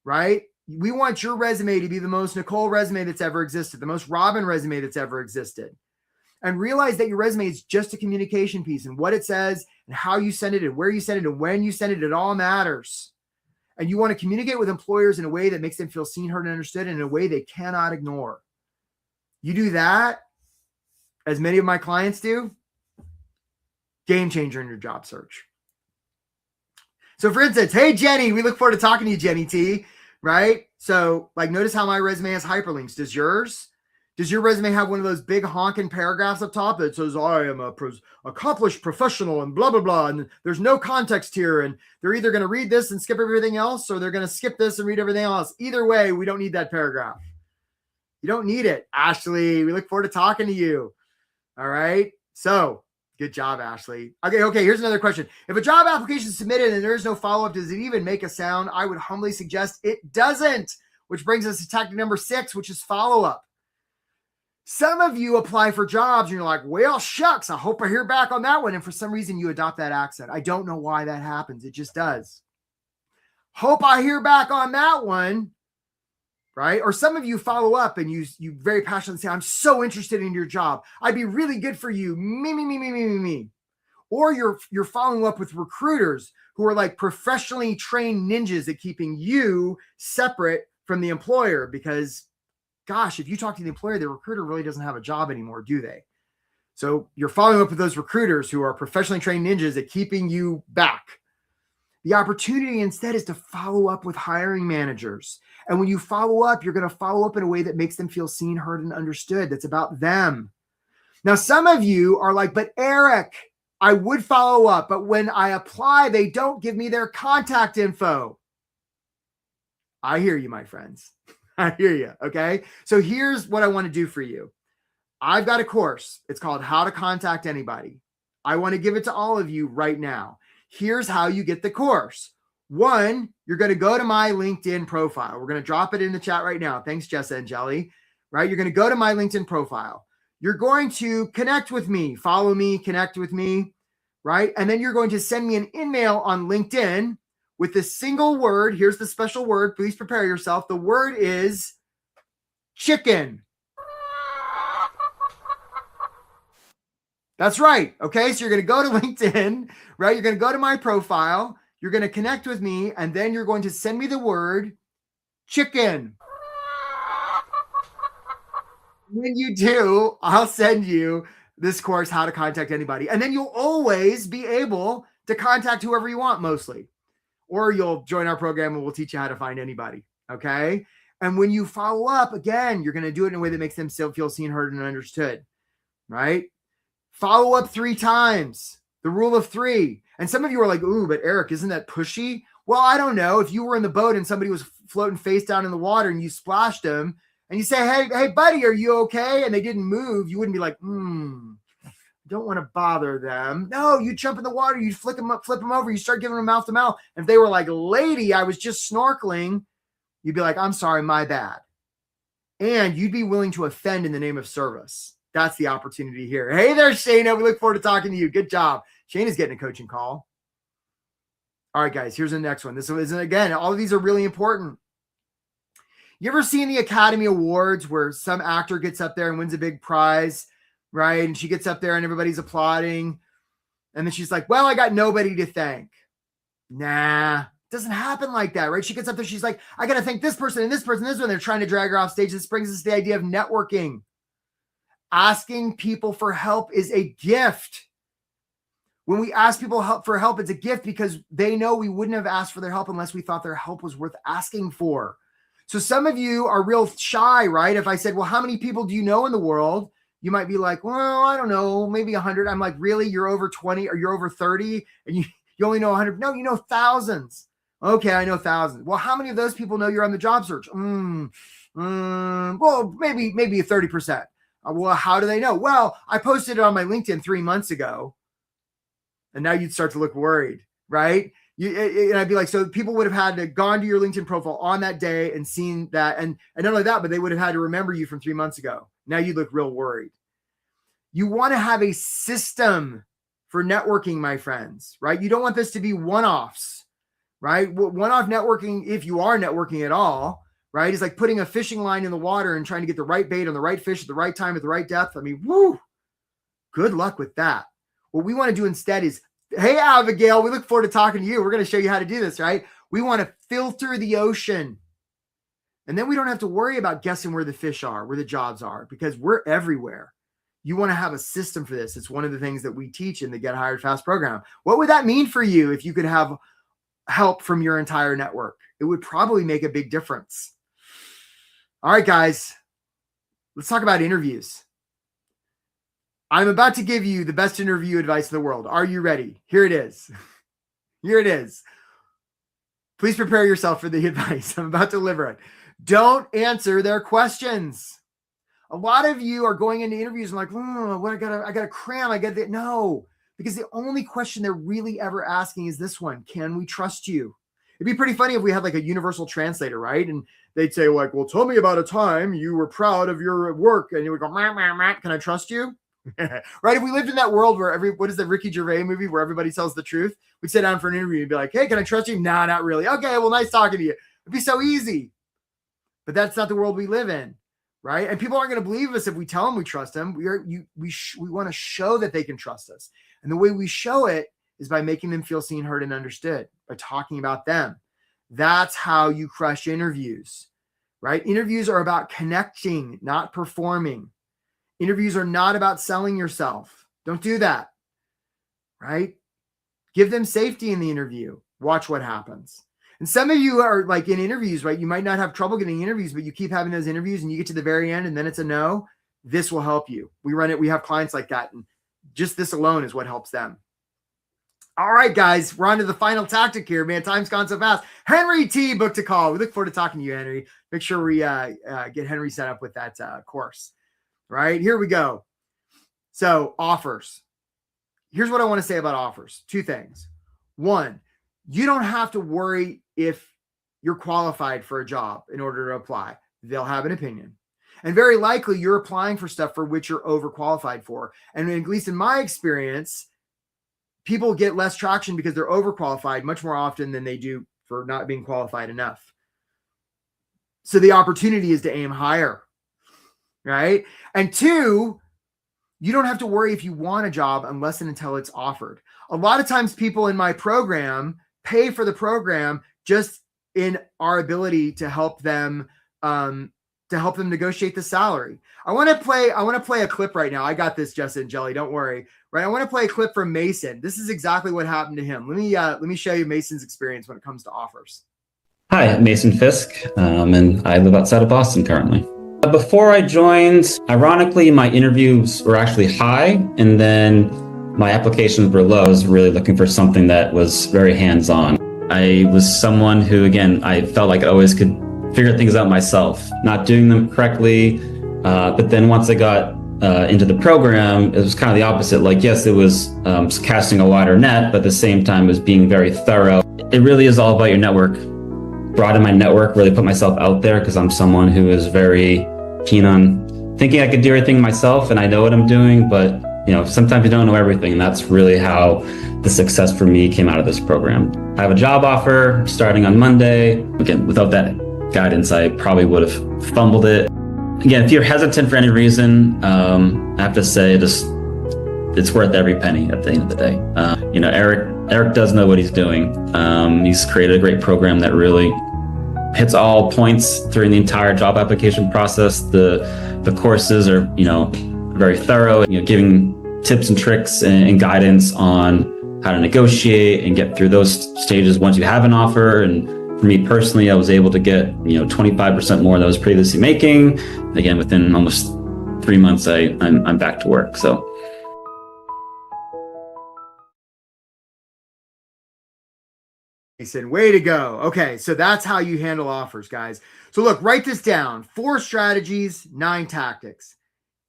Right? We want your resume to be the most Nicole resume that's ever existed, the most Robin resume that's ever existed. And realize that your resume is just a communication piece, and what it says and how you send it and where you send it and when you send it, it all matters. And you want to communicate with employers in a way that makes them feel seen, heard, and understood, and in a way they cannot ignore. You do that, as many of my clients do, game changer in your job search. So for instance, hey, Jenny, we look forward to talking to you, Jenny T, right? So like, notice how my resume has hyperlinks. Does yours? Does your resume have one of those big honking paragraphs up top that says, I am a accomplished professional and blah, blah, blah, and there's no context here, and they're either going to read this and skip everything else, or they're going to skip this and read everything else. Either way, we don't need that paragraph. You don't need it. Ashley, we look forward to talking to you. All right. So good job, Ashley. Okay. Here's another question. If a job application is submitted and there is no follow-up, does it even make a sound? I would humbly suggest it doesn't, which brings us to tactic number 6, which is follow-up. Some of you apply for jobs and you're like, well, shucks, I hope I hear back on that one. And for some reason you adopt that accent. I don't know why that happens. It just does. Hope I hear back on that one. Right? Or some of you follow up and you very passionately say, I'm so interested in your job. I'd be really good for you. Me. Or you're following up with recruiters who are like professionally trained ninjas at keeping you separate from the employer because, gosh, if you talk to the employer, the recruiter really doesn't have a job anymore, do they? So you're following up with those recruiters who are professionally trained ninjas at keeping you back. The opportunity instead is to follow up with hiring managers. And when you follow up, you're going to follow up in a way that makes them feel seen, heard, and understood. That's about them. Now, some of you are like, but Eric, I would follow up, but when I apply, they don't give me their contact info. I hear you, my friends. I hear you. Okay. So here's what I want to do for you. I've got a course. It's called How to Contact Anybody. I want to give it to all of you right now. Here's how you get the course. 1, you're going to go to my LinkedIn profile. We're going to drop it in the chat right now. Thanks, Jessa and Jelly. Right? You're going to go to my LinkedIn profile. You're going to connect with me, follow me, connect with me, right? And then you're going to send me an email on LinkedIn with the single word. Here's the special word. Please prepare yourself. The word is chicken. That's right. Okay. So you're going to go to LinkedIn, right? You're going to go to my profile. You're going to connect with me. And then you're going to send me the word chicken. When you do, I'll send you this course, How to Contact Anybody. And then you'll always be able to contact whoever you want mostly. Or you'll join our program and we'll teach you how to find anybody. Okay. And when you follow up, again, you're going to do it in a way that makes them still feel seen, heard, and understood. Right? Follow up 3 times, the rule of 3. And some of you are like, ooh, but Eric, isn't that pushy? Well, I don't know. If you were in the boat and somebody was floating face down in the water and you splashed them and you say, hey, buddy, are you okay? And they didn't move. You wouldn't be like, don't want to bother them. No, you jump in the water, you flip them over, you start giving them mouth to mouth. And if they were like, lady, I was just snorkeling, you'd be like, I'm sorry, my bad. And you'd be willing to offend in the name of service. That's the opportunity here. Hey there, Shayna. We look forward to talking to you. Good job. Shayna's getting a coaching call. All right, guys, here's the next one. This is, again, all of these are really important. You ever seen the Academy Awards where some actor gets up there and wins a big prize, right? And she gets up there and everybody's applauding. And then she's like, well, I got nobody to thank. Nah, it doesn't happen like that, right? She gets up there. She's like, I got to thank this person and this person, this one. They're trying to drag her off stage. This brings us to the idea of networking. Asking people for help is a gift. When we ask people for help, it's a gift because they know we wouldn't have asked for their help unless we thought their help was worth asking for. So some of you are real shy, right? If I said, well, how many people do you know in the world? You might be like, well, I don't know, maybe 100. I'm like, really? You're over 20 or you're over 30 and you only know 100? No, you know thousands. Okay, I know thousands. Well, how many of those people know you're on the job search? Well, maybe 30%. Well, how do they know? Well, I posted it on my LinkedIn 3 months ago. And now you'd start to look worried, right? And I'd be like, so people would have had to gone to your LinkedIn profile on that day and seen that. And not only that, but they would have had to remember you from 3 months ago. Now you look real worried. You want to have a system for networking, my friends, right? You don't want this to be one-offs, right? One-off networking, if you are networking at all, right, is like putting a fishing line in the water and trying to get the right bait on the right fish at the right time at the right depth. I mean, woo, good luck with that. What we want to do instead is, hey, Abigail, we look forward to talking to you. We're going to show you how to do this, right? We want to filter the ocean. And then we don't have to worry about guessing where the fish are, where the jobs are, because we're everywhere. You want to have a system for this. It's one of the things that we teach in the Get Hired Fast program. What would that mean for you if you could have help from your entire network? It would probably make a big difference. All right, guys, Let's talk about interviews. I'm about to give you the best interview advice in the world. Are you ready? Here it is. Here it is. Please prepare yourself for the advice. I'm about to deliver it. Don't answer their questions. A lot of you are going into interviews and like, oh, what I gotta cram. I got that. No, because the only question they're really ever asking is this one: can we trust you? It'd be pretty funny if we had like a universal translator, right? And they'd say like, well, tell me about a time you were proud of your work, and you would go, meh, meh, meh. Can I trust you? Right? If we lived in that world where what is the Ricky Gervais movie where everybody tells the truth? We'd sit down for an interview and be like, hey, can I trust you? Nah, not really. Okay, well, nice talking to you. It'd be so easy. But that's not the world we live in, right? And people aren't going to believe us if we tell them we trust them. We want to show that they can trust us. And the way we show it is by making them feel seen, heard, and understood, by talking about them. That's how you crush interviews, right? Interviews are about connecting, not performing. Interviews are not about selling yourself. Don't do that, right? Give them safety in the interview. Watch what happens. And some of you are like in interviews, right? You might not have trouble getting interviews, but you keep having those interviews and you get to the very end and then it's a no. This will help you. We run it. We have clients like that. And just this alone is what helps them. All right, guys, we're on to the final tactic here, man. Time's gone so fast. Henry T booked a call. We look forward to talking to you, Henry. Make sure we get Henry set up with that course. Right, here we go. So offers. Here's what I want to say about offers. Two things. One, you don't have to worry if you're qualified for a job in order to apply. They'll have an opinion. And very likely you're applying for stuff for which you're overqualified for. And at least in my experience, people get less traction because they're overqualified much more often than they do for not being qualified enough. So the opportunity is to aim higher. Right? And two, you don't have to worry if you want a job unless and until it's offered. A lot of times people in my program pay for the program just in our ability to help them negotiate the salary. I want to play a clip right now. I got this, Justin Jelly. Don't worry. Right. I want to play a clip from Mason. This is exactly what happened to him. Let me show you Mason's experience when it comes to offers. Hi, I'm Mason Fisk, and I live outside of Boston currently. Before I joined, ironically, my interviews were actually high, and then my applications were low. I was really looking for something that was very hands-on. I was someone who, again, I felt like I always could figure things out myself, not doing them correctly. But then once I got into the program, it was kind of the opposite. Like, yes, it was casting a wider net, but at the same time, it was being very thorough. It really is all about your network. Broaden my network, really put myself out there because I'm someone who is very keen on thinking I could do everything myself and I know what I'm doing, but sometimes you don't know everything. And that's really how the success for me came out of this program. I have a job offer starting on Monday. Again, without that guidance, I probably would have fumbled it. Again, if you're hesitant for any reason, I have to say it's worth every penny at the end of the day. Eric does know what he's doing. He's created a great program that really hits all points during the entire job application process. The courses are, very thorough, giving tips and tricks and guidance on how to negotiate and get through those stages once you have an offer. And for me personally, I was able to get, 25% more than I was previously making. Again, within almost 3 months, I'm back to work. So. Mason, way to go. Okay, so that's how you handle offers, guys. So look, write this down. 4 strategies, 9 tactics.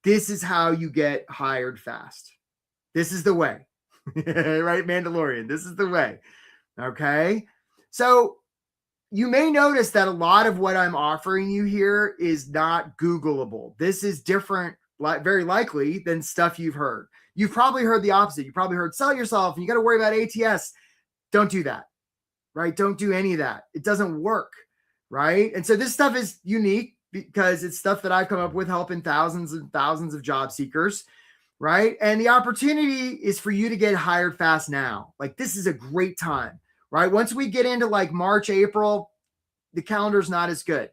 This is how you get hired fast. This is the way. Right, Mandalorian? This is the way. Okay? So you may notice that a lot of what I'm offering you here is not Googleable. This is different, very likely, than stuff you've heard. You've probably heard the opposite. You probably heard sell yourself and you got to worry about ATS. Don't do that. Right? Don't do any of that. It doesn't work. Right? And so this stuff is unique because it's stuff that I've come up with helping thousands and thousands of job seekers. Right? And the opportunity is for you to get hired fast now. Like, this is a great time. Right? Once we get into like March, April, the calendar's not as good.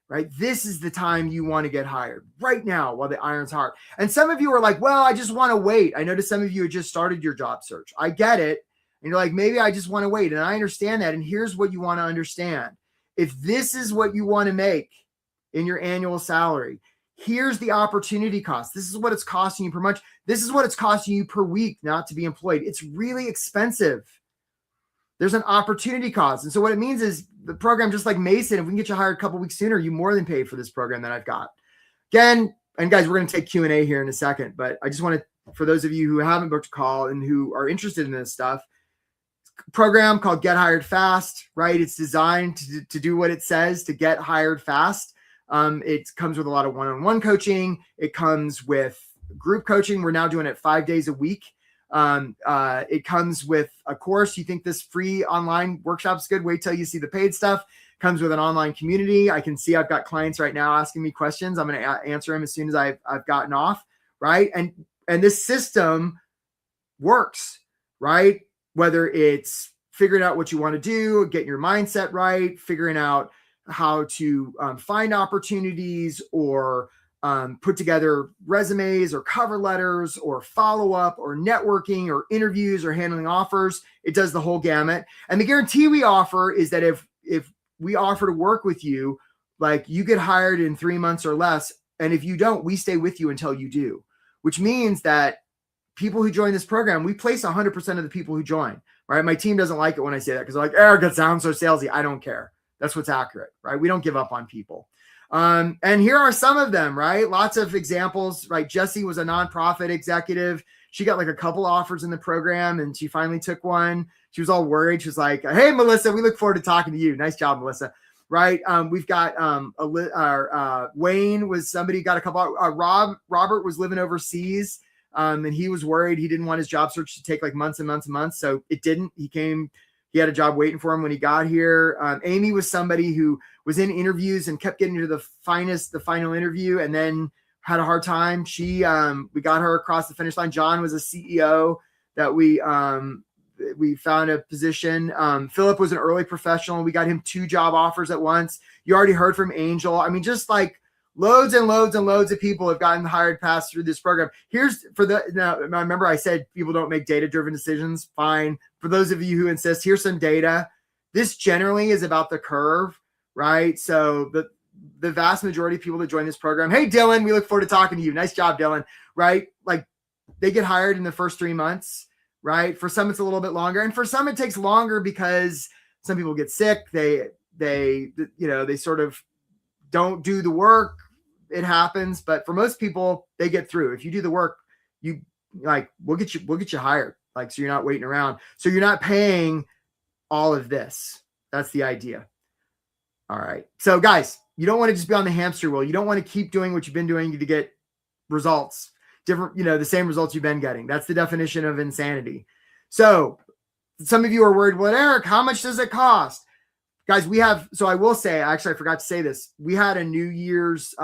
Right? This is the time you want to get hired right now while the iron's hot. And some of you are like, well, I just want to wait. I noticed some of you had just started your job search. I get it. And you're like, maybe I just want to wait. And I understand that. And here's what you want to understand. If this is what you want to make in your annual salary, Here's the opportunity cost. This is what it's costing you per month. This is what it's costing you per week not to be employed. It's really expensive. There's an opportunity cost. And so what it means is the program, just like Mason, if we can get you hired a couple weeks sooner, you more than paid for this program that I've got. Again, and guys, we're going to take Q&A here in a second, but I just want to, for those of you who haven't booked a call and who are interested in this stuff, program called Get Hired Fast, right? It's designed to do what it says, to get hired fast. It comes with a lot of one-on-one coaching. It comes with group coaching. We're now doing it 5 days a week. It comes with a course. You think this free online workshop is good? Wait till you see the paid stuff. Comes with an online community. I can see I've got clients right now asking me questions. I'm going to answer them as soon as I've gotten off, right? And this system works, right? Whether it's figuring out what you want to do, getting your mindset right, figuring out how to find opportunities, or put together resumes or cover letters or follow-up or networking or interviews or handling offers. It does the whole gamut. And the guarantee we offer is that if we offer to work with you, like, you get hired in 3 months or less. And if you don't, we stay with you until you do, which means that people who join this program, we place 100% of the people who join, right? My team doesn't like it when I say that, because they're like, Eric, it sounds so salesy. I don't care. That's what's accurate, right? We don't give up on people. And here are some of them, right? Lots of examples, right? Jessie was a nonprofit executive. She got like a couple offers in the program, and she finally took one. She was all worried. She was like, hey, Melissa, we look forward to talking to you. Nice job, Melissa. Right. We've got Wayne was somebody got a couple. Robert was living overseas. And he was worried. He didn't want his job search to take like months and months and months. So it didn't. He had a job waiting for him when he got here. Amy was somebody who was in interviews and kept getting to the final interview, and then had a hard time. We got her across the finish line. John was a CEO that we found a position. Philip was an early professional. We got him 2 job offers at once. You already heard from Angel. I mean, just like loads and loads and loads of people have gotten hired fast through this program. Now, remember I said people don't make data-driven decisions. Fine. For those of you who insist, here's some data. This generally is about the curve, right? So the vast majority of people that join this program, hey, Dylan, we look forward to talking to you. Nice job, Dylan, right? Like, they get hired in the first 3 months, right? For some, it's a little bit longer. And for some, it takes longer because some people get sick. They sort of don't do the work. It happens. But for most people, they get through. If you do the work, we'll get you hired. Like, so you're not waiting around. So you're not paying all of this. That's the idea. All right. So guys, you don't want to just be on the hamster wheel. You don't want to keep doing what you've been doing to get results, the same results you've been getting. That's the definition of insanity. So some of you are worried, well, Eric, how much does it cost? Guys, so I will say, actually, I forgot to say this. We had a New Year's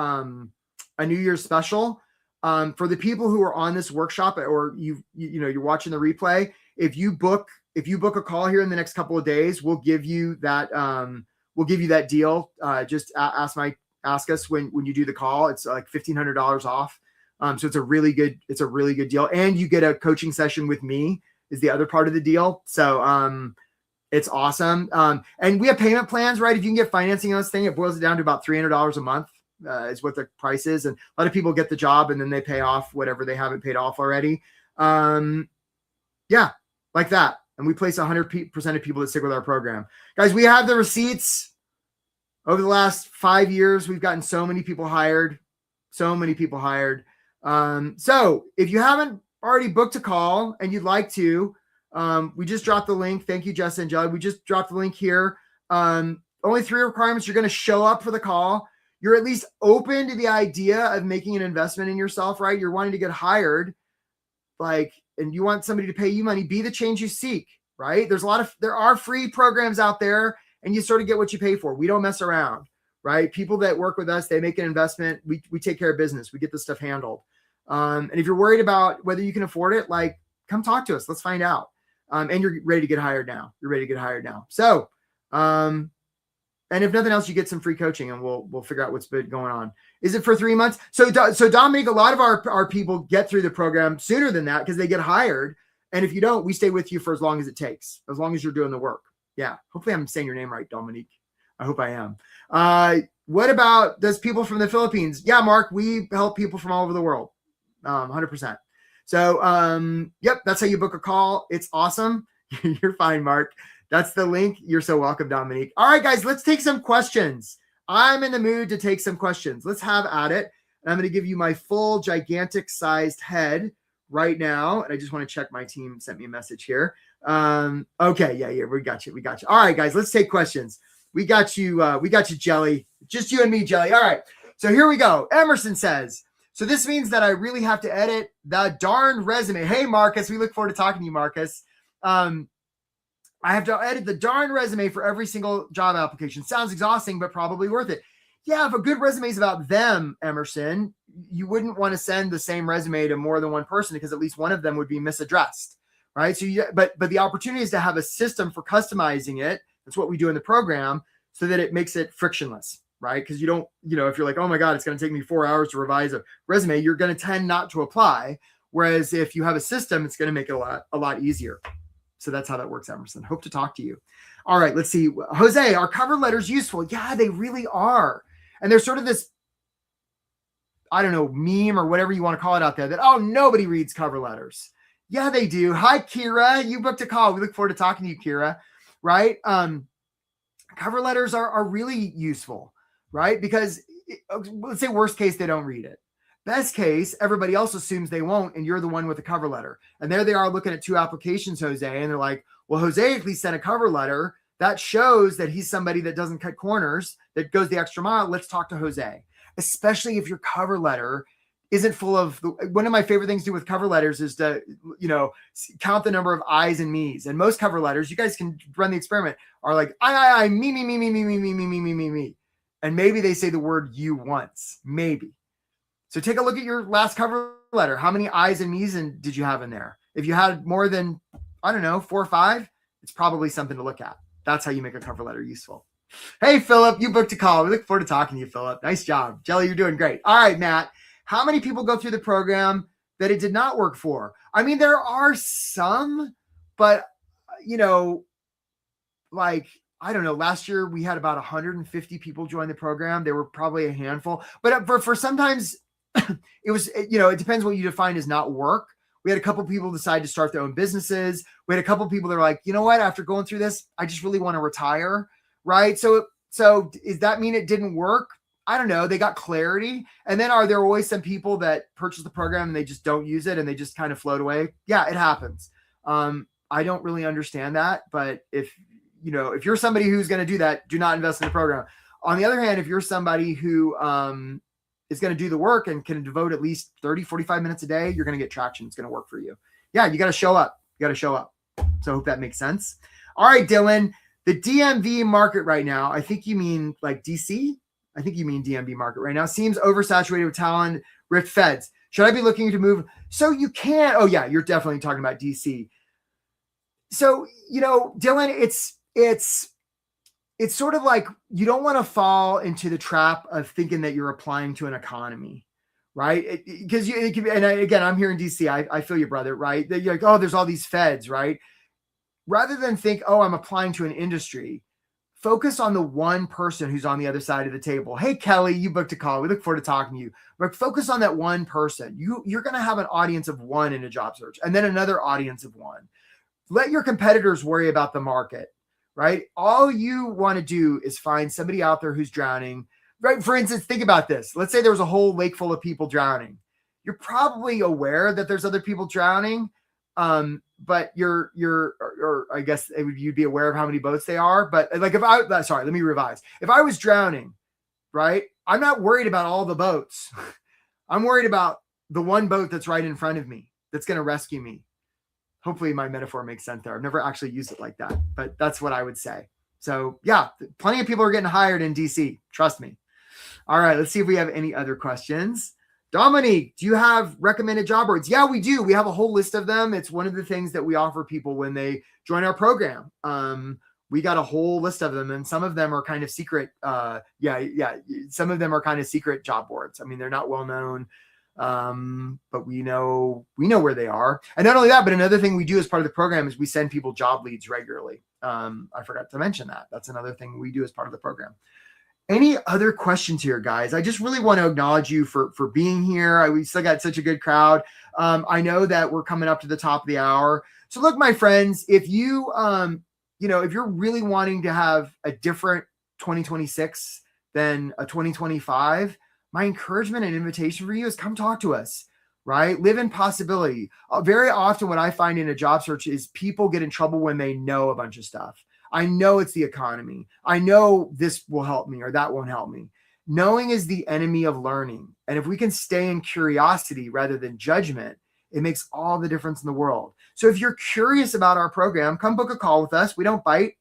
special for the people who are on this workshop, or you're watching the replay. If you book a call here in the next couple of days, we'll give you that deal. Just ask us when you do the call. It's like $1,500 off. So it's a really good deal. And you get a coaching session with me is the other part of the deal. So, it's awesome. And we have payment plans, right? If you can get financing on this thing, it boils it down to about $300 a month is what the price is. And a lot of people get the job and then they pay off whatever they haven't paid off already. Yeah, like that. And we place 100% of people that stick with our program. Guys, we have the receipts. Over the last 5 years, we've gotten so many people hired. So if you haven't already booked a call and you'd like to, we just dropped the link. Thank you, Jess and Judd. We just dropped the link here. Only 3 requirements. You're going to show up for the call. You're at least open to the idea of making an investment in yourself, right? You're wanting to get hired, and you want somebody to pay you money. Be the change you seek, right? There are free programs out there, and you sort of get what you pay for. We don't mess around, right? People that work with us, they make an investment. We take care of business. We get this stuff handled. And if you're worried about whether you can afford it, come talk to us. Let's find out. And you're ready to get hired now. So, and if nothing else, you get some free coaching, and we'll figure out what's been going on. Is it for 3 months? So Dominic, a lot of our people get through the program sooner than that because they get hired. And if you don't, we stay with you for as long as it takes, as long as you're doing the work. Yeah. Hopefully I'm saying your name right, Dominique. I hope I am. What about those people from the Philippines? Yeah, Mark, we help people from all over the world. 100%. So, yep, that's how you book a call. It's awesome. You're fine, Mark. That's the link. You're so welcome, Dominique. All right, guys, let's take some questions. I'm in the mood to take some questions. Let's have at it. And I'm going to give you my full gigantic sized head right now. And I just want to check my team sent me a message here. Okay. Yeah. We got you. All right, guys, let's take questions. We got you, Jelly. Just you and me, Jelly. All right. So here we go. Emerson says, so this means that I really have to edit the darn resume. Hey, Marcus, we look forward to talking to you, Marcus. I have to edit the darn resume for every single job application. Sounds exhausting, but probably worth it. Yeah, if a good resume is about them, Emerson, you wouldn't want to send the same resume to more than one person because at least one of them would be misaddressed, right? So, but the opportunity is to have a system for customizing it. That's what we do in the program so that it makes it frictionless, right? Because you don't, if you're like, oh my God, it's going to take me 4 hours to revise a resume, you're going to tend not to apply. Whereas if you have a system, it's going to make it a lot easier. So that's how that works, Emerson. Hope to talk to you. All right, let's see. Jose, are cover letters useful? Yeah, they really are. And there's sort of this, I don't know, meme or whatever you want to call it out there that, oh, nobody reads cover letters. Yeah, they do. Hi, Kira. You booked a call. We look forward to talking to you, Kira. Right? Cover letters are really useful, right? Because let's say worst case, they don't read it. Best case, everybody else assumes they won't, and you're the one with the cover letter. And there they are looking at 2 applications, Jose, and they're like, well, Jose at least sent a cover letter. That shows that he's somebody that doesn't cut corners, that goes the extra mile. Let's talk to Jose, especially if your cover letter isn't full of one of my favorite things to do with cover letters is to, count the number of I's and me's. And most cover letters, you guys can run the experiment, are like, I, me. And maybe they say the word you once, maybe. So take a look at your last cover letter. How many I's and me's did you have in there? If you had more than, 4 or 5, it's probably something to look at. That's how you make a cover letter useful. Hey, Philip, you booked a call. We look forward to talking to you, Philip. Nice job. Jelly, you're doing great. All right, Matt. How many people go through the program that it did not work for? I mean, there are some, but, last year we had about 150 people join the program. There were probably a handful, but for sometimes it was, it depends what you define as not work. We had a couple people decide to start their own businesses. We had a couple people that were like, you know what, after going through this, I just really want to retire. Right. So does that mean it didn't work? I don't know. They got clarity. And then are there always some people that purchase the program and they just don't use it and they just kind of float away? Yeah, it happens. I don't really understand that. But if you're somebody who's going to do that, do not invest in the program. On the other hand, if you're somebody who is going to do the work and can devote at least 30, 45 minutes a day, you're going to get traction. It's going to work for you. Yeah, you got to show up. So I hope that makes sense. All right, Dylan, the DMV market right now, I think you mean like DC? I think you mean DMV market right now, seems oversaturated with talent, rift feds. Should I be looking to move? So you can, oh yeah, you're definitely talking about DC. So, Dylan, it's sort of like you don't want to fall into the trap of thinking that you're applying to an economy, right? Because again, I'm here in DC. I feel you, brother, right? You're like, oh, there's all these feds, right? Rather than think, oh, I'm applying to an industry, focus on the one person who's on the other side of the table. Hey, Kelly, you booked a call. We look forward to talking to you. But focus on that one person. You're going to have an audience of one in a job search and then another audience of one. Let your competitors worry about the market, right? All you want to do is find somebody out there who's drowning, right? For instance, think about this. Let's say there was a whole lake full of people drowning. You're probably aware that there's other people drowning, but I guess you'd be aware of how many boats they are. But like let me revise. If I was drowning, right, I'm not worried about all the boats. I'm worried about the one boat that's right in front of me that's going to rescue me. Hopefully my metaphor makes sense there. I've never actually used it like that, but that's what I would say. So yeah, plenty of people are getting hired in DC. Trust me. All right, let's see if we have any other questions. Dominique, do you have recommended job boards? Yeah, we do. We have a whole list of them. It's one of the things that we offer people when they join our program. We got a whole list of them, and some of them are kind of secret. Some of them are kind of secret job boards. I mean, they're not well known, but we know where they are. And not only that, but another thing we do as part of the program is we send people job leads regularly. I forgot to mention that. That's another thing we do as part of the program. Any other questions here, guys? I just really want to acknowledge you for being here. We still got such a good crowd. I know that we're coming up to the top of the hour. So look, my friends, if you, if you're really wanting to have a different 2026 than a 2025, my encouragement and invitation for you is come talk to us, right? Live in possibility. Very often what I find in a job search is people get in trouble when they know a bunch of stuff. I know it's the economy. I know this will help me or that won't help me. Knowing is the enemy of learning. And if we can stay in curiosity rather than judgment, it makes all the difference in the world. So if you're curious about our program, come book a call with us. We don't bite.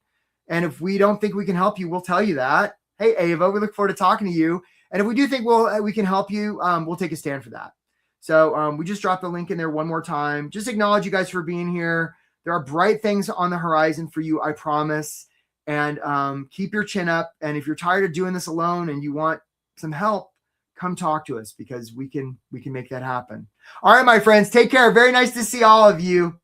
And if we don't think we can help you, we'll tell you that. Hey, Ava, we look forward to talking to you. And if we do think we can help you, we'll take a stand for that. So we just dropped the link in there one more time. Just acknowledge you guys for being here. There are bright things on the horizon for you, I promise. And keep your chin up. And if you're tired of doing this alone and you want some help, come talk to us because we can make that happen. All right, my friends, take care. Very nice to see all of you.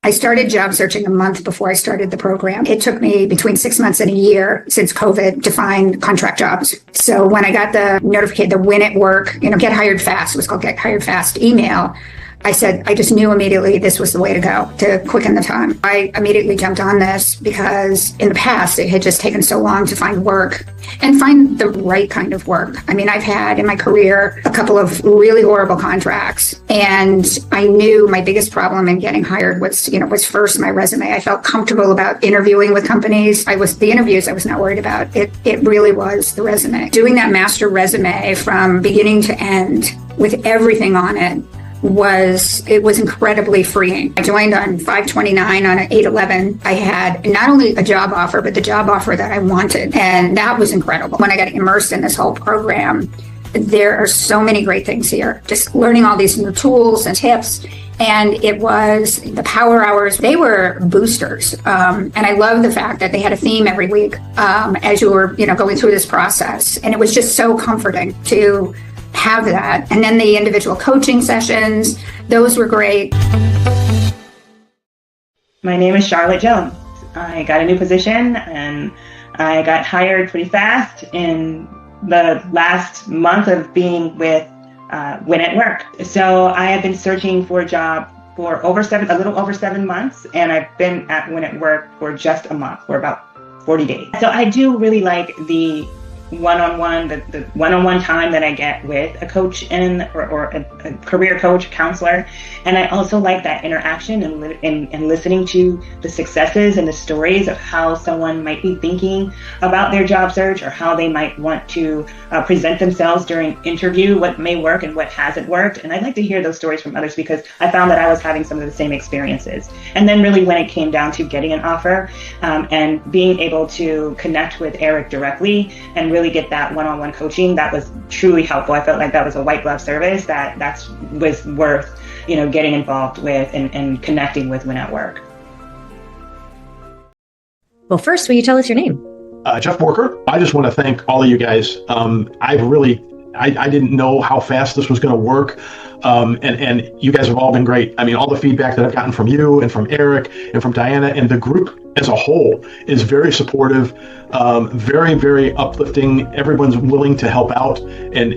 I started job searching a month before I started the program. It took me between 6 months and a year since COVID to find contract jobs. So when I got the notification, the Win at Work, Get Hired Fast, it was called Get Hired Fast email, I said, I just knew immediately this was the way to go to quicken the time. I immediately jumped on this because in the past, it had just taken so long to find work and find the right kind of work. I mean, I've had in my career a couple of really horrible contracts, and I knew my biggest problem in getting hired was first my resume. I felt comfortable about interviewing with companies. The interviews I was not worried about. It really was the resume. Doing that master resume from beginning to end with everything on it was incredibly freeing. I joined on 529 on an 811. I had not only a job offer, but the job offer that I wanted. And that was incredible. When I got immersed in this whole program, there are so many great things here. Just learning all these new tools and tips. And it was the power hours. They were boosters. And I love the fact that they had a theme every week as you were, going through this process. And it was just so comforting to have that. And then the individual coaching sessions, those were great. My name is Charlotte Jones. I got a new position and I got hired pretty fast in the last month of being with Win at Work. So I have been searching for a job for a little over 7 months, and I've been at Win at Work for just a month, for about 40 days. So I do really like the one-on-one time that I get with a coach or a career coach, counselor. And I also like that interaction and listening to the successes and the stories of how someone might be thinking about their job search or how they might want to present themselves during interview, what may work and what hasn't worked. And I'd like to hear those stories from others because I found that I was having some of the same experiences. And then really when it came down to getting an offer and being able to connect with Eric directly and really get that one-on-one coaching, that was truly helpful. I felt like that was a white glove service that was worth, getting involved with and connecting with Win at Work. Well, first, will you tell us your name? Jeff Borker. I just want to thank all of you guys. I didn't know how fast this was going to work. And you guys have all been great. I mean, all the feedback that I've gotten from you and from Eric and from Diana and the group as a whole is very supportive, very, very uplifting. Everyone's willing to help out. And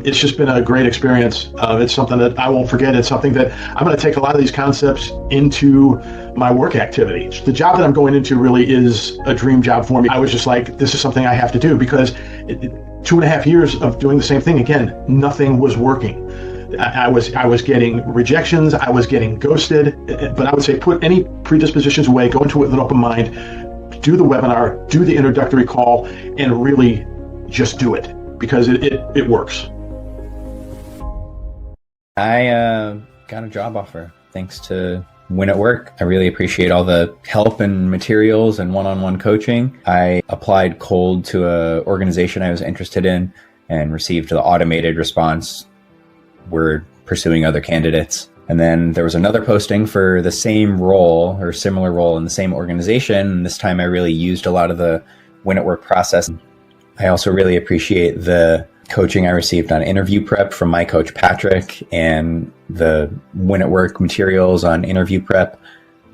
it's just been a great experience. It's something that I won't forget. It's something that I'm going to take a lot of these concepts into my work activity. The job that I'm going into really is a dream job for me. I was just like, this is something I have to do because 2.5 years of doing the same thing, again, nothing was working. I was getting rejections, I was getting ghosted, but I would say put any predispositions away, go into it with an open mind, do the webinar, do the introductory call, and really just do it because it works. I got a job offer thanks to Win at Work. I really appreciate all the help and materials and one-on-one coaching. I applied cold to an organization I was interested in and received the automated response, we're pursuing other candidates. And then there was another posting for the same role or similar role in the same organization. And this time I really used a lot of the Win at Work process. I also really appreciate the coaching I received on interview prep from my coach, Patrick, and the Win at Work materials on interview prep.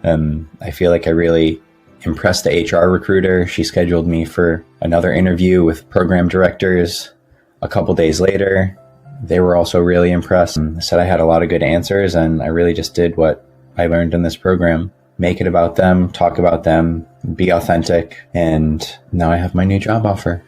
I feel like I really impressed the HR recruiter. She scheduled me for another interview with program directors a couple days later. They were also really impressed and said I had a lot of good answers, and I really just did what I learned in this program. Make it about them, talk about them, be authentic, and now I have my new job offer.